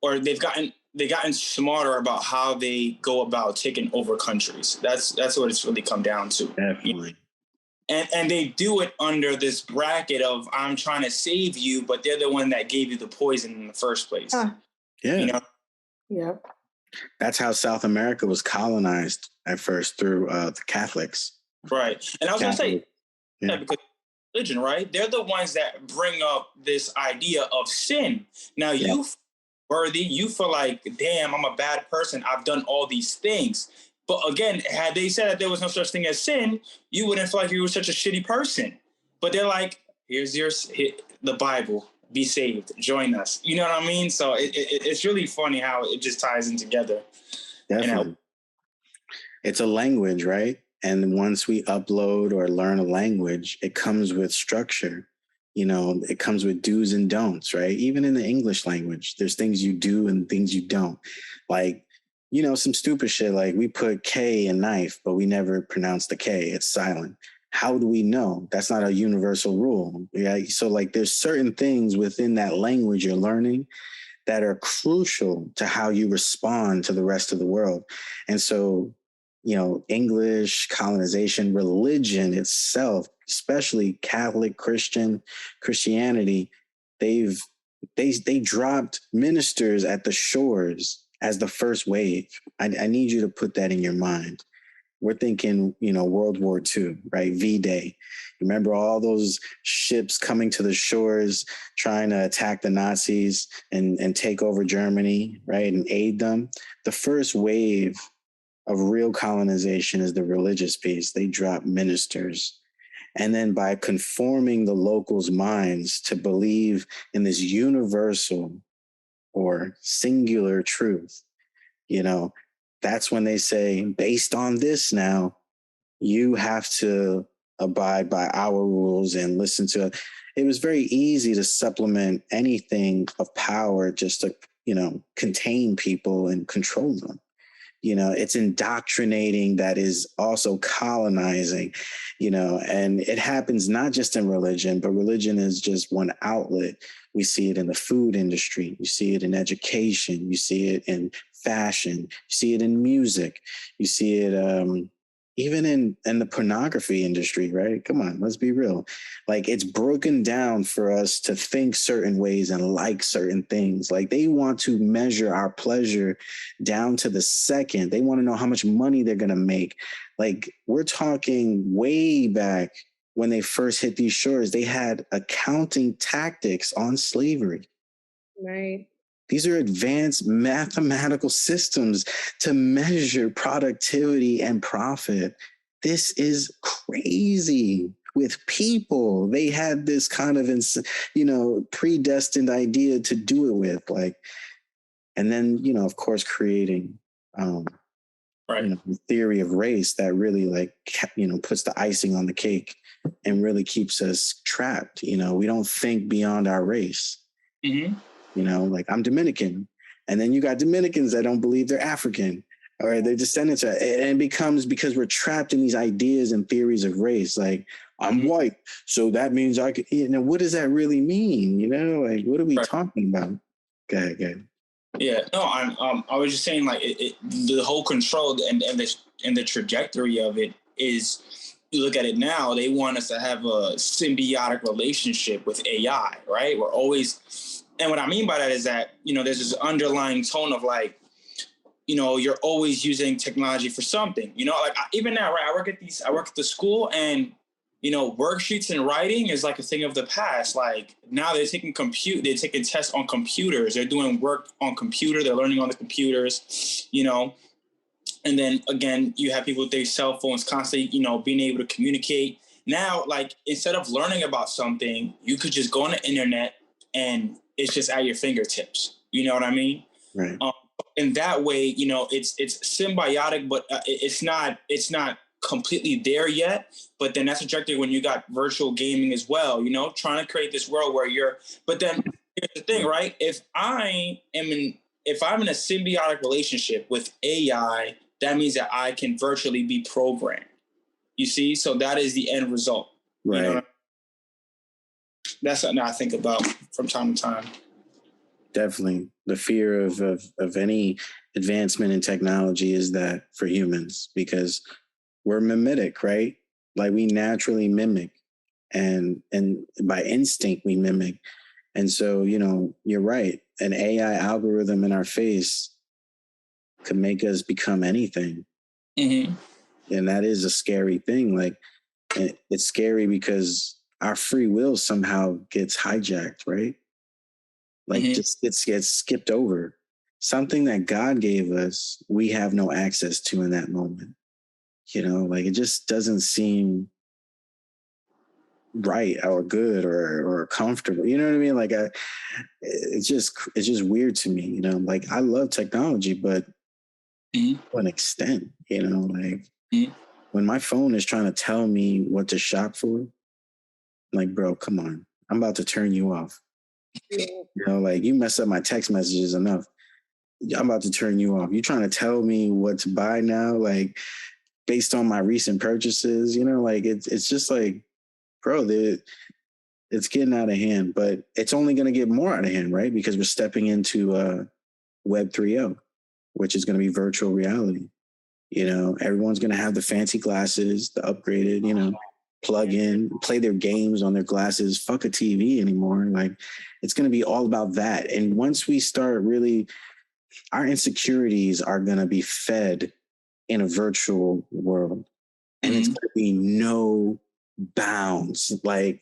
they've gotten smarter about how they go about taking over countries. That's what it's really come down to. Definitely. And they do it under this bracket of I'm trying to save you, but they're the one that gave you the poison in the first place. Yeah. You know? Yeah. That's how South America was colonized at first through the Catholics. Right. And I was going to say, because religion, right? They're the ones that bring up this idea of sin. Now you worthy, you feel like, damn, I'm a bad person. I've done all these things. But again, had they said that there was no such thing as sin, you wouldn't feel like you were such a shitty person. But they're like, here's the Bible. Be saved. Join us. You know what I mean? So it's really funny how it just ties in together. Definitely. It's a language, right? And once we upload or learn a language, it comes with structure. You know, it comes with do's and don'ts, right? Even in the English language, there's things you do and things you don't. Like, you know, some stupid shit like we put K in knife, but we never pronounce the K. It's silent. How do we know? That's not a universal rule. Yeah. So like there's certain things within that language you're learning that are crucial to how you respond to the rest of the world. And so, you know, English, colonization, religion itself, especially Catholic, Christianity, they dropped ministers at the shores as the first wave. I need you to put that in your mind. We're thinking, you know, World War II, right? V-Day. Remember all those ships coming to the shores, trying to attack the Nazis and take over Germany, right? And aid them. The first wave of real colonization is the religious piece. They drop ministers. And then by conforming the locals' minds to believe in this universal or singular truth, you know, that's when they say, based on this now, you have to abide by our rules and listen to. It was very easy to supplement anything of power just to, contain people and control them. It's indoctrinating that is also colonizing, and it happens not just in religion, but religion is just one outlet. We see it in the food industry. You see it in education. You see it in fashion. You see it in music. You see it even in the pornography industry, right? Come on, let's be real. Like, it's broken down for us to think certain ways and like certain things. Like, they want to measure our pleasure down to the second. They want to know how much money they're going to make. Like, we're talking way back when they first hit these shores, they had accounting tactics on slavery. Right. These are advanced mathematical systems to measure productivity and profit. This is crazy. With people, they had this kind of, predestined idea to do it with, like, and then, of course, creating, the theory of race that really, like, puts the icing on the cake and really keeps us trapped. We don't think beyond our race. Mm-hmm. Like, I'm Dominican, and then you got Dominicans that don't believe they're African or they're descendants of, and it becomes because we're trapped in these ideas and theories of race. Like, I'm white, so that means I could, what does that really mean? Like, what are we talking about? Go ahead. Yeah, no, I was just saying, like, the whole control and the trajectory of it is, you look at it now, they want us to have a symbiotic relationship with AI, right? We're always, and what I mean by that is that, there's this underlying tone of, like, you're always using technology for something, like, even now, right? I work at the school, and, worksheets and writing is like a thing of the past. Like, now they're taking tests on computers. They're doing work on computer. They're learning on the computers, and then again, you have people with their cell phones constantly, being able to communicate. Now, like, instead of learning about something, you could just go on the internet and it's just at your fingertips. You know what I mean? Right. In that way, it's symbiotic, but it's not completely there yet. But then that's a trajectory when you got virtual gaming as well, trying to create this world where but then here's the thing, right? If I'm in a symbiotic relationship with AI, that means that I can virtually be programmed. You see? So that is the end result. Right. That's something I think about from time to time. Definitely. The fear of any advancement in technology is that for humans, because we're mimetic, right? Like, we naturally mimic, and by instinct we mimic. And so, you're right. An AI algorithm in our face could make us become anything. Mm-hmm. And that is a scary thing. Like, it's scary because our free will somehow gets hijacked, right? Like, just it gets skipped over. Something that God gave us, we have no access to in that moment. Like, it just doesn't seem right or good or comfortable. You know what I mean? Like, it's just weird to me. Like, I love technology, but to an extent. Like, when my phone is trying to tell me what to shop for, like, bro, come on, I'm about to turn you off. Like, you mess up my text messages enough, I'm about to turn you off. You trying to tell me what to buy now, like, based on my recent purchases? Like, it's just like, bro, it's getting out of hand, but it's only going to get more out of hand, right? Because we're stepping into Web 3.0, which is going to be virtual reality. Everyone's going to have the fancy glasses, the upgraded, plug in, play their games on their glasses, fuck a TV anymore. Like, it's going to be all about that. And once we start really, our insecurities are going to be fed in a virtual world, and it's going to be no bounds. Like,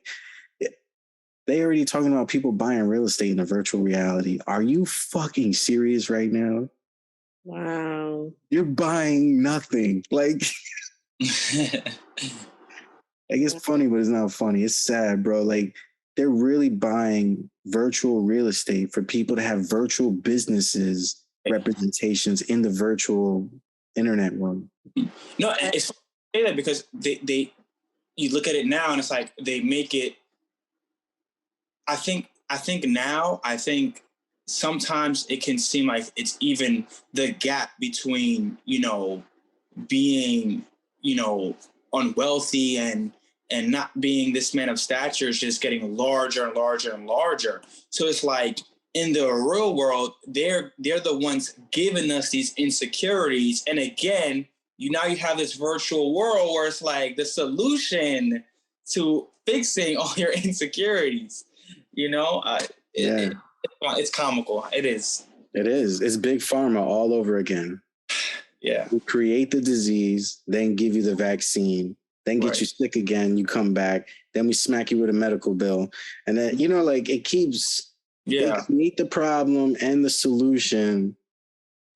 they already talking about people buying real estate in a virtual reality. Are you fucking serious right now? Wow. You're buying nothing. Like, it's funny, but it's not funny. It's sad, bro. Like, they're really buying virtual real estate for people to have virtual businesses representations in the virtual internet world. No, it's say that because they you look at it now and it's like they make it. I think sometimes it can seem like it's even the gap between, being, unwealthy and not being this man of stature is just getting larger and larger and larger. So it's like in the real world, they're the ones giving us these insecurities. And again, now you have this virtual world where it's like the solution to fixing all your insecurities. It's comical. It is. It is. It's big pharma all over again. Yeah. We create the disease, then give you the vaccine, then get you sick again. You come back, then we smack you with a medical bill, and then it keeps. Yeah. They create the problem and the solution,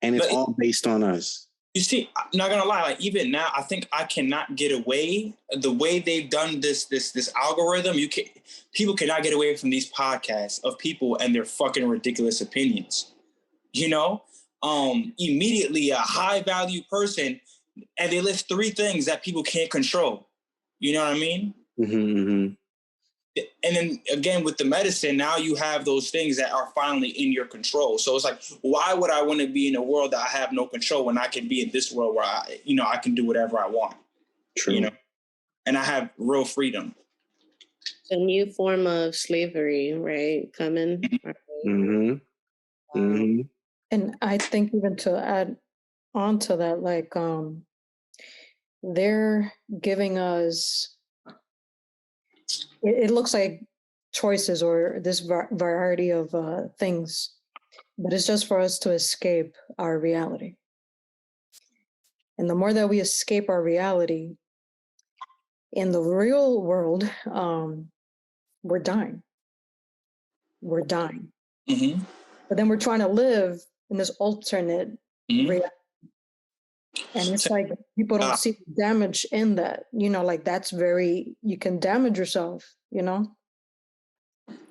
and it's all based on us. You see, I'm not gonna lie. Like even now, I think I cannot get away the way they've done this algorithm. People cannot get away from these podcasts of people and their fucking ridiculous opinions. Immediately a high value person, and they list 3 things that people can't control. You know what I mean? Mm-hmm. And then again with the medicine, now you have those things that are finally in your control. So it's like, why would I want to be in a world that I have no control when I can be in this world where I can do whatever I want? True. And I have real freedom. A new form of slavery, right? Coming. Mm-hmm. Mm-hmm. And I think even to add on to that, like they're giving us, it looks like choices or this variety of things, but it's just for us to escape our reality. And the more that we escape our reality in the real world, we're dying. We're dying. Mm-hmm. But then we're trying to live in this alternate reality. And it's like people don't see the damage in that, like that's you can damage yourself, and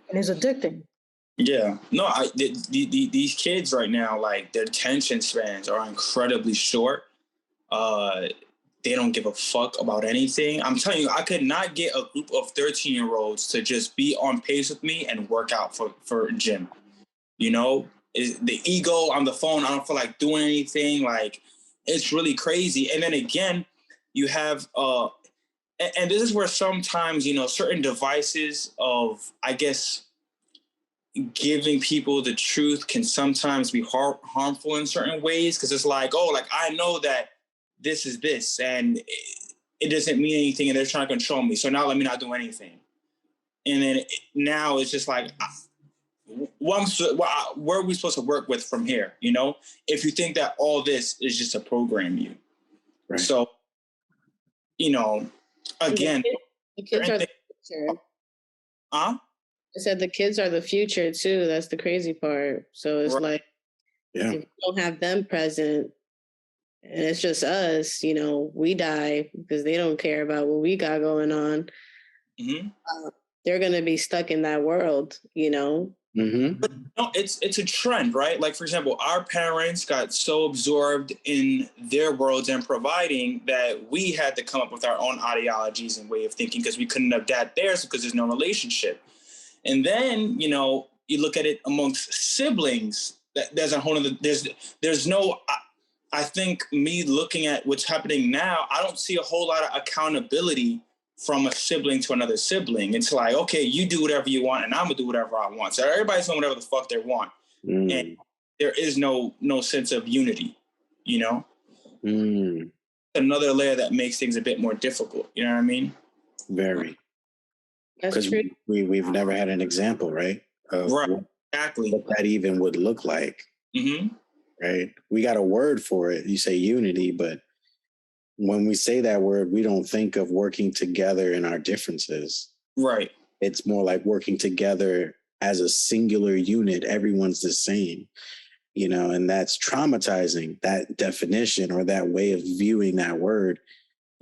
it's addicting. Yeah. No, these kids right now, like their attention spans are incredibly short. They don't give a fuck about anything. I'm telling you, I could not get a group of 13-year-olds to just be on pace with me and work out for gym. Is the ego on the phone. I don't feel like doing anything. Like it's really crazy. And then again, you have, and this is where sometimes, certain devices of, I guess, giving people the truth can sometimes be harmful in certain ways. Cause it's like, I know that this is this and it doesn't mean anything and they're trying to control me. So now let me not do anything. And then now it's just like, where are we supposed to work with from here? If you think that all this is just to program you. Right. So, again, the kids are the future. Huh? I said the kids are the future too. That's the crazy part. So it's like, if you don't have them present and it's just us, we die because they don't care about what we got going on. Mm-hmm. They're going to be stuck in that world, Mm-hmm. But no, it's a trend, right? Like, for example, our parents got so absorbed in their worlds and providing that we had to come up with our own ideologies and way of thinking because we couldn't adapt theirs because there's no relationship. And then, you look at it amongst siblings, there's a whole other, there's no, I think me looking at what's happening now, I don't see a whole lot of accountability from a sibling to another sibling. It's like, okay, you do whatever you want and I'm gonna do whatever I want. So everybody's doing whatever the fuck they want. And there is no sense of unity, Another layer that makes things a bit more difficult. You know what I mean? Very. That's true. We've never had an example, right? Right. Exactly. What that even would look like. Mm-hmm. Right. We got a word for it. You say unity, but when we say that word, we don't think of working together in our differences. Right. It's more like working together as a singular unit. Everyone's the same, and that's traumatizing, that definition or that way of viewing that word.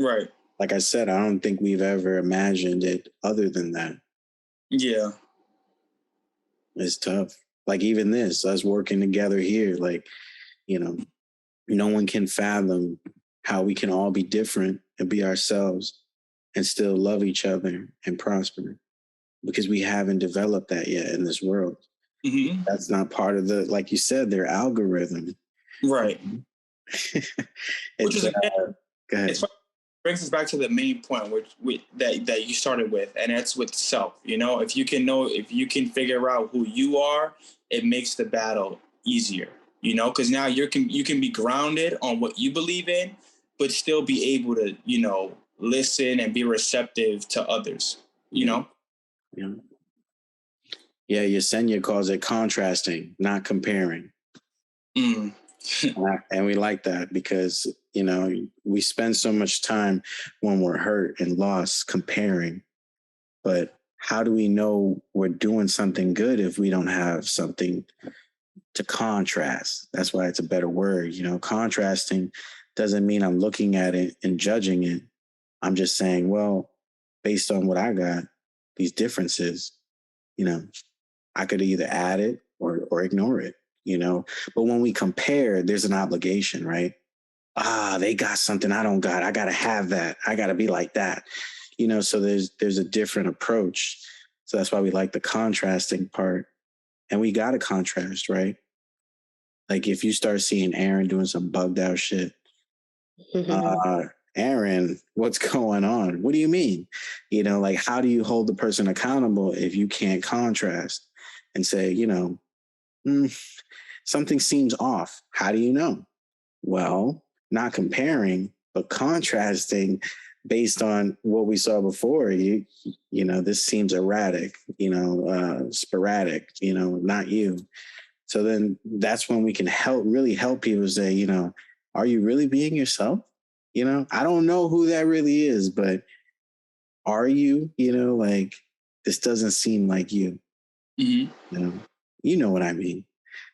Right. Like I said, I don't think we've ever imagined it other than that. Yeah. It's tough. Like even this, us working together here, like, no one can fathom how we can all be different and be ourselves and still love each other and prosper, because we haven't developed that yet in this world. Mm-hmm. That's not part of the, like you said, their algorithm. Right. Which is, go ahead. It's brings us back to the main point, that you started with, and that's with self. If you can figure out who you are, it makes the battle easier. Because now you can be grounded on what you believe in, but still be able to listen and be receptive to others. Yeah. Yesenia calls it contrasting, not comparing. Mm. And we like that because, we spend so much time when we're hurt and lost comparing. But how do we know we're doing something good if we don't have something to contrast? That's why it's a better word. Contrasting doesn't mean I'm looking at it and judging it. I'm just saying, well, based on what I got, these differences, I could either add it or ignore it. But when we compare, there's an obligation, right? They got something I don't got. I got to have that. I got to be like that. So there's a different approach. So that's why we like the contrasting part. And we got to contrast, right? Like if you start seeing Aaron doing some bugged out shit, Aaron, what's going on? What do you mean? Like how do you hold the person accountable if you can't contrast and say, something seems off? How do you know? Well, not comparing, but contrasting based on what we saw before. This seems erratic, sporadic, not you. So then that's when we can really help people say, are you really being yourself? I don't know who that really is, but are you, like this doesn't seem like you. Mm-hmm. You know what I mean?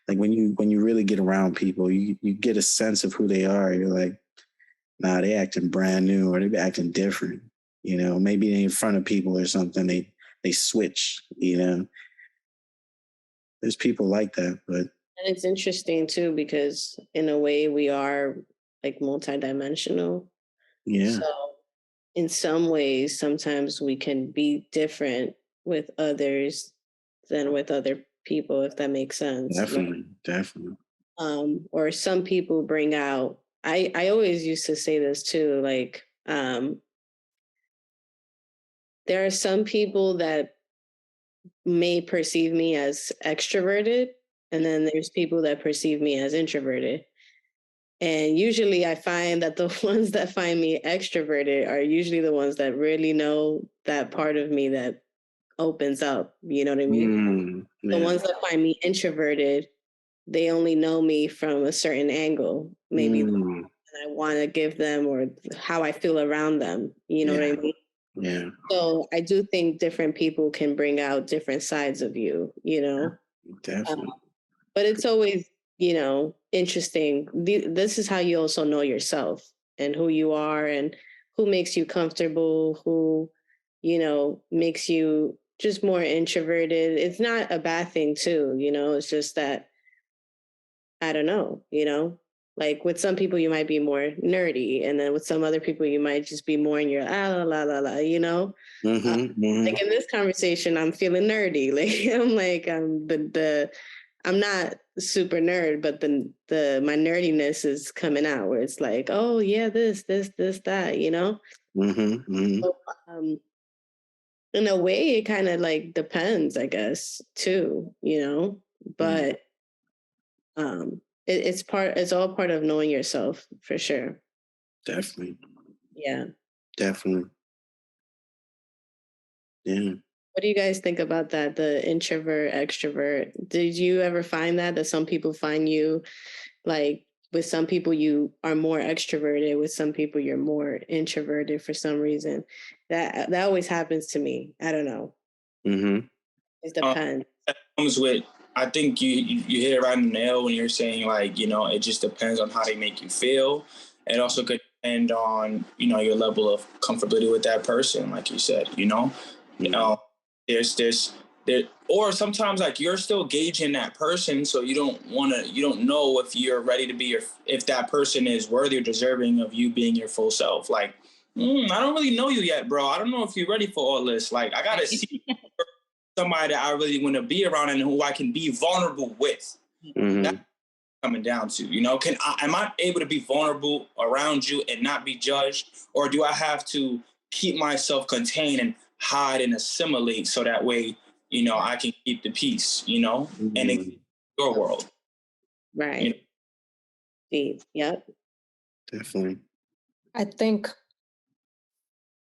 Like when you really get around people, you get a sense of who they are. You're like, nah, they acting brand new or they acting different. Maybe they in front of people or something. They switch. There's people like that, but and it's interesting too because in a way we are like multidimensional. Yeah. So in some ways, sometimes we can be different with others than with other people, if that makes sense. Definitely. Or some people bring out, I always used to say this too, like, there are some people that may perceive me as extroverted, and then there's people that perceive me as introverted. And usually I find that the ones that find me extroverted are usually the ones that really know that part of me that opens up. You know what I mean? The ones that find me introverted, they only know me from a certain angle, maybe and I want to give them or how I feel around them. You know what I mean? Yeah. So I do think different people can bring out different sides of you, Definitely. but it's always, interesting. This is how you also know yourself and who you are and who makes you comfortable, who, makes you just more introverted. It's not a bad thing too, it's just that, I don't know, like with some people you might be more nerdy, and then with some other people you might just be more in your la la la la, like in this conversation I'm feeling nerdy. Like I'm like I'm not super nerd, but my nerdiness is coming out where it's like, oh yeah, this that, So, in a way it kind of like depends, I guess, too, but it's all part of knowing yourself, for sure. Definitely. Yeah. Definitely. Yeah. What do you guys think about that? The introvert, extrovert. Did you ever find that some people find you like, with some people you are more extroverted, with some people you're more introverted for some reason? That always happens to me. I don't know. It depends. That comes with, I think you hit it right on the nail when you're saying like, it just depends on how they make you feel. It also could depend on, your level of comfortability with that person, like you said, or sometimes like you're still gauging that person, so you don't know if you're ready to be if that person is worthy or deserving of you being your full self. Like I don't really know you yet, bro. I don't know if you're ready for all this. Like, I gotta see somebody that I really want to be around and who I can be vulnerable with. Mm-hmm. That's coming down to, you know, am I able to be vulnerable around you and not be judged, or do I have to keep myself contained and hide and assimilate so that way, you know, I can keep the peace, you know, and in your world, Right. You know? Deep. Yep. Definitely. I think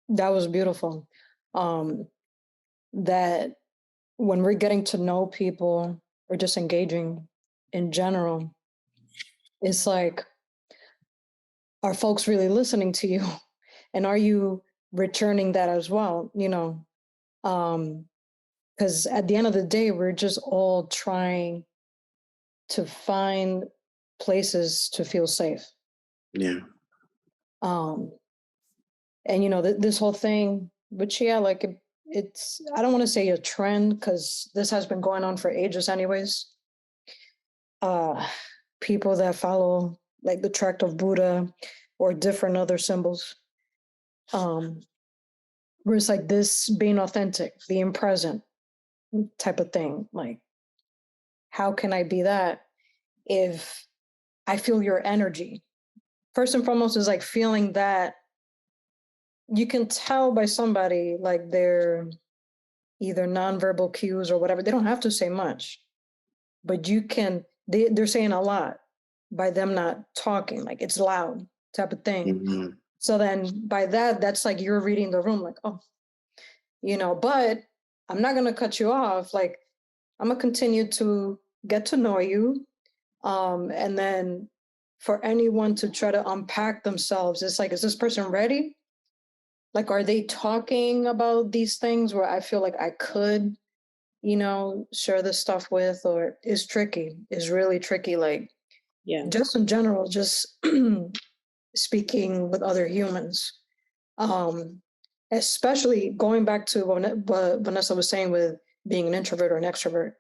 that was beautiful. That when we're getting to know people or just engaging in general, it's like, are folks really listening to you? And are you returning that as well? You know, because at the end of the day, we're just all trying to find places to feel safe. Yeah. And you know, this whole thing, which like it's I don't want to say a trend because this has been going on for ages anyways. People that follow like the tract of Buddha or different other symbols, where it's like this being authentic, being present type of thing. Like, how can I be that if I feel your energy? First and foremost is like feeling that you can tell by somebody like they're either nonverbal cues or whatever. They don't have to say much, but you can, they're saying a lot by them not talking, like it's loud type of thing. Mm-hmm. So then by that's like you're reading the room, like, oh, you know, but I'm not going to cut you off. Like, I'm going to continue to get to know you. And then for anyone to try to unpack themselves, it's like, is this person ready? Like, are they talking about these things where I feel like I could, you know, share this stuff with, or is tricky, is really tricky. Like, Yeah. just in general, just speaking with other humans. Especially going back to what Vanessa was saying with being an introvert or an extrovert.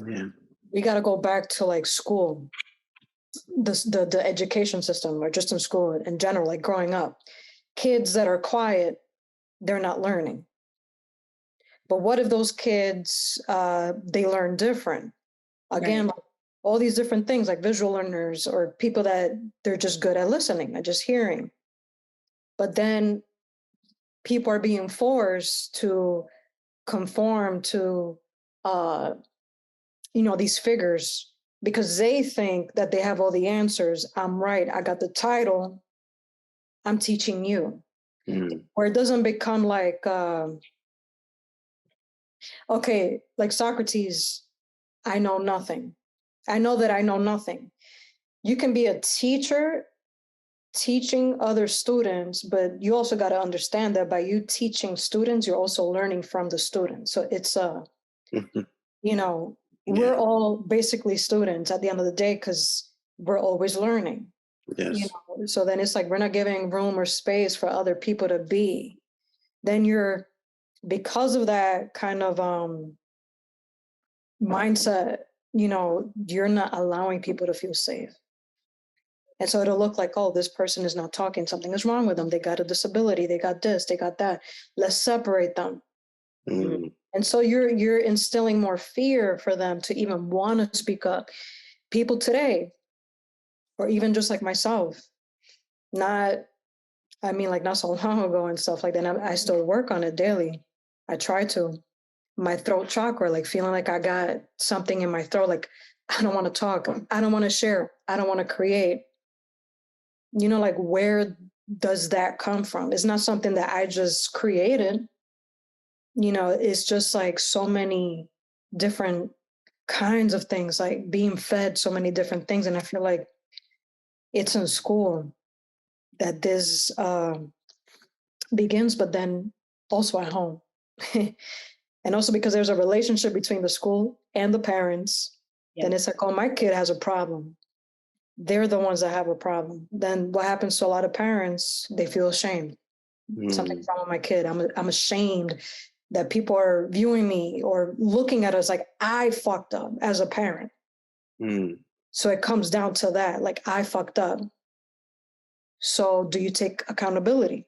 Yeah. We got to go back to like school, the education system, or just in school in general, like growing up. Kids that are quiet, they're not learning. But what if those kids, they learn different? Again, Right. like all these different things, like visual learners or people that they're just good at listening and just hearing. But then people are being forced to conform to, you know, these figures because they think that they have all the answers. I'm right. I got the title. I'm teaching you. Mm-hmm. Or it doesn't become like, okay, like Socrates, I know nothing. I know that I know nothing. You can be a teacher teaching other students, but you also got to understand that by you teaching students, you're also learning from the students. So it's you know, we're all basically students at the end of the day because we're always learning. Yes. You know? So then it's like we're not giving room or space for other people to be. Then you're, because of that kind of mindset, you know, you're not allowing people to feel safe. And so it'll look like, oh, this person is not talking. Something is wrong with them. They got a disability. They got this. They got that. Let's separate them. Mm-hmm. And so you're instilling more fear for them to even want to speak up. People today, or even just like myself, not so long ago and stuff like that. I still work on it daily. I try to. My throat chakra, like feeling like I got something in my throat, like I don't want to talk. I don't want to share. I don't want to create. You know, like where does that come from? It's not something that I just created. You know, it's just like so many different kinds of things, like being fed so many different things. And I feel like it's in school that this begins, but then also at home. And also because there's a relationship between the school and the parents, then it's like, oh, my kid has a problem. They're the ones that have a problem. Then what happens to a lot of parents? They feel ashamed. Something's wrong with my kid. I'm ashamed that people are viewing me or looking at us like I fucked up as a parent. So it comes down to that, like I fucked up. So do you take accountability?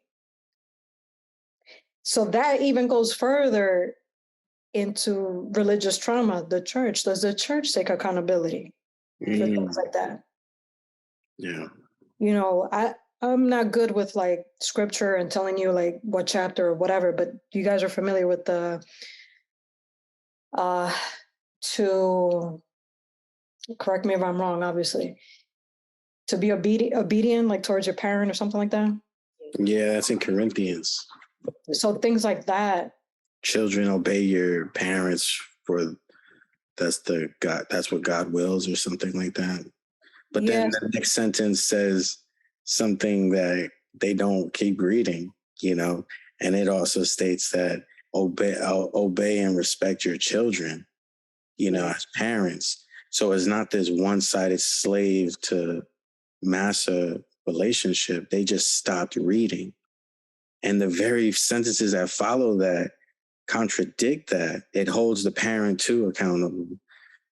So that even goes further into religious trauma, the church. Does the church take accountability for things like that? Yeah. You know, I'm not good with like scripture and telling you like what chapter or whatever, but you guys are familiar with the to correct me if I'm wrong, obviously, to be obedient like towards your parent or something like that. Yeah, that's in Corinthians. So things like that. Children, obey your parents, for that's what God wills, or something like that. But then the next sentence says something that they don't keep reading, and it also states that obey and respect your children, as parents. So it's not this one-sided slave to master relationship. They just stopped reading. And the very sentences that follow that contradict that. It holds the parent too accountable.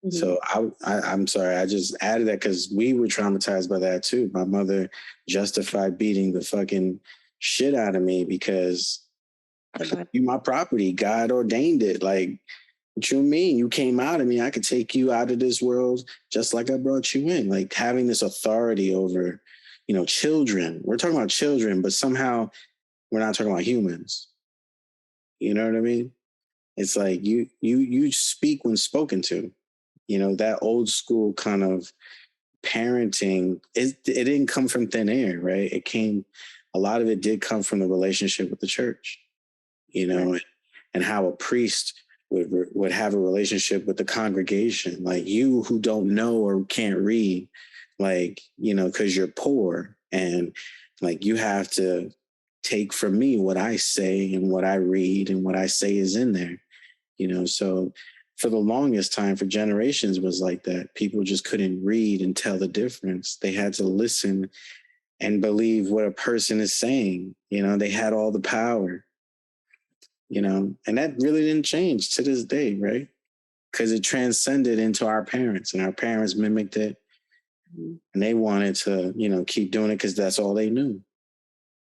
Mm-hmm. So I'm sorry, I just added that because we were traumatized by that too. My mother justified beating the fucking shit out of me because you my property. God ordained it. Like, what you mean? You came out of me. I could take you out of this world just like I brought you in. Like, having this authority over, children. We're talking about children, but somehow we're not talking about humans. You know what I mean? It's like you speak when spoken to. That old school kind of parenting, it didn't come from thin air, right? A lot of it did come from the relationship with the church, right. And how a priest would have a relationship with the congregation, like you who don't know or can't read, like, because you're poor, and like you have to take from me what I say and what I read and what I say is in there, so for the longest time, for generations, was like that. People just couldn't read and tell the difference. They had to listen and believe what a person is saying. They had all the power, and that really didn't change to this day, right? Because it transcended into our parents, and our parents mimicked it. And they wanted to, keep doing it because that's all they knew.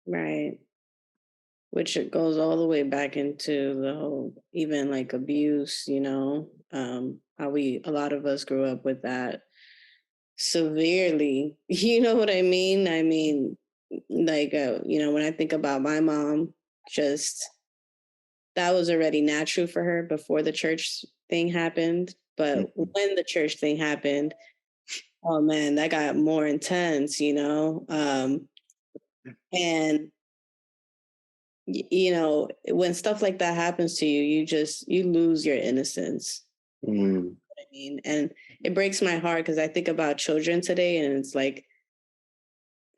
Right. Which it goes all the way back into the whole, even like abuse, how a lot of us grew up with that severely. You know what I mean? I mean, like, when I think about my mom, just that was already natural for her before the church thing happened. But when the church thing happened, oh man, that got more intense, and when stuff like that happens to you, you lose your innocence. I mean, and it breaks my heart because I think about children today, and it's like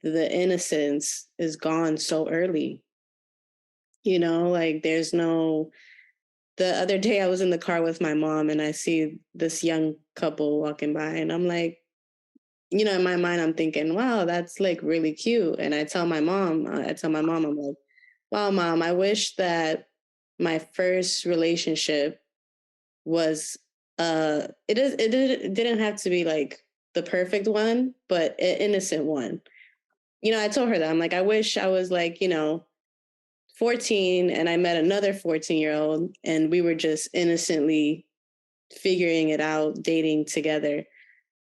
the innocence is gone so early. Like there's no. The other day I was in the car with my mom and I see this young couple walking by, and I'm like, in my mind, I'm thinking, wow, that's like really cute. And I tell my mom, I'm like, wow, Mom, I wish that my first relationship was it didn't have to be like the perfect one, but an innocent one. I told her that. I'm like, I wish I was like, 14 and I met another 14-year-old and we were just innocently figuring it out, dating together.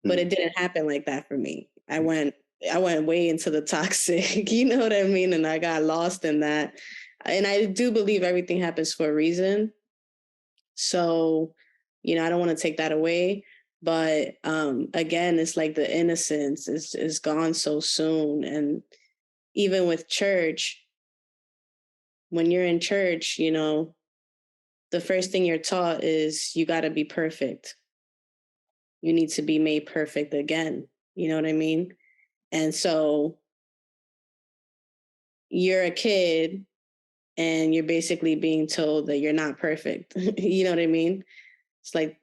But it didn't happen like that for me. I went way into the toxic, you know what I mean? And I got lost in that. And I do believe everything happens for a reason. So, I don't want to take that away. But again, it's like the innocence is gone so soon. And even with church, when you're in church, the first thing you're taught is you got to be perfect. You need to be made perfect again. You know what I mean? And so you're a kid and you're basically being told that you're not perfect. You know what I mean? It's like,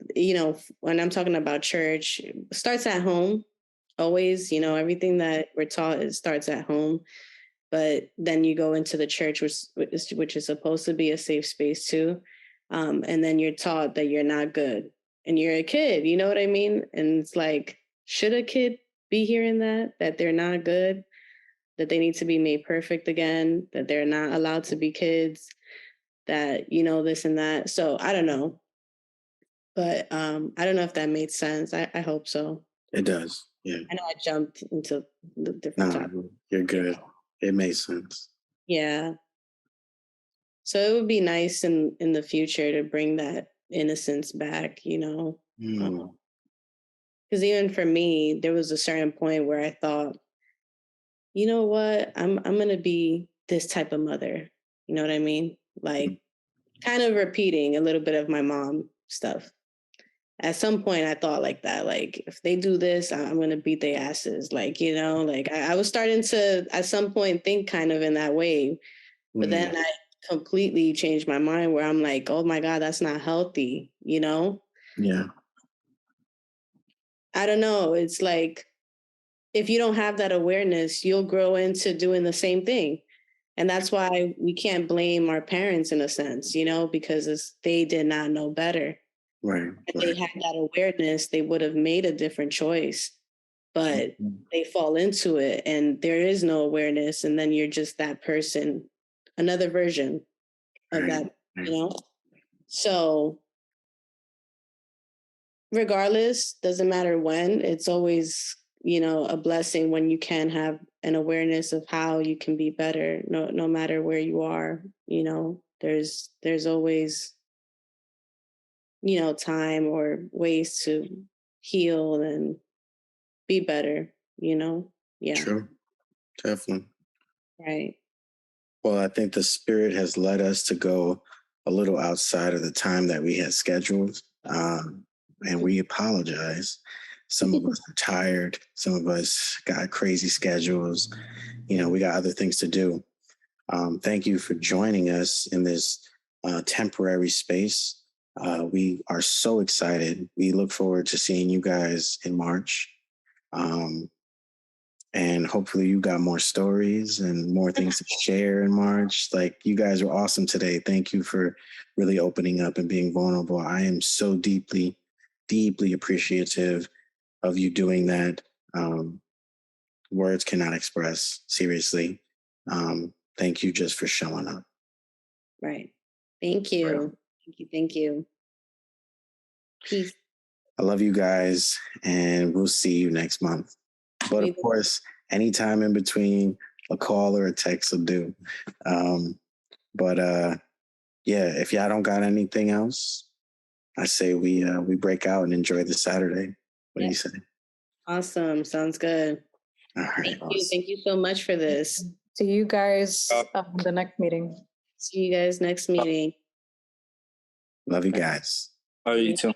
when I'm talking about church, it starts at home always, everything that we're taught starts at home. But then you go into the church, which is supposed to be a safe space too. And then you're taught that you're not good and you're a kid, you know what I mean? And it's like, should a kid be hearing that they're not good, that they need to be made perfect again, that they're not allowed to be kids? that, you know, this and that. So I don't know. But I don't know if that made sense. I hope so. It does. Yeah. I know I jumped into the different topic. You're good. It makes sense. Yeah. So it would be nice in the future to bring that innocence back, you know. Because even for me, there was a certain point where I thought, you know what, I'm gonna be this type of mother. You know what I mean? Like kind of repeating a little bit of my mom stuff. At some point I thought like that, like if they do this, I'm going to beat their asses. Like, you know, like I was starting to at some point think kind of in that way, but then I completely changed my mind where I'm like, oh my God, that's not healthy. You know? Yeah. I don't know. It's like, if you don't have that awareness, you'll grow into doing the same thing. And that's why we can't blame our parents in a sense, you know, because they did not know better. Right. If they had that awareness, they would have made a different choice, but they fall into it and there is no awareness. And then you're just that person, another version of that, you know? So regardless, doesn't matter when, it's always, you know, a blessing when you can have an awareness of how you can be better, no matter where you are, you know, there's always, you know, time or ways to heal and be better, you know? Yeah. True. Definitely. Right. Well, I think the spirit has led us to go a little outside of the time that we had scheduled. And we apologize. Some of us are tired. Some of us got crazy schedules. You know, we got other things to do. Thank you for joining us in this temporary space. We are so excited. We look forward to seeing you guys in March. And hopefully you got more stories and more things to share in March. Like, you guys were awesome today. Thank you for really opening up and being vulnerable. I am so deeply, deeply appreciative of you doing that. Words cannot express, seriously. Thank you just for showing up. Right. Thank you. Right. Thank you. Thank you. Peace. I love you guys, and we'll see you next month. But of course, anytime in between, a call or a text will do. Yeah, if y'all don't got anything else, I say we break out and enjoy the Saturday. What do you say? Awesome. Sounds good. All right. Thank you. Thank you so much for this. See you guys the next meeting. See you guys next meeting. Love you guys. Oh, you too.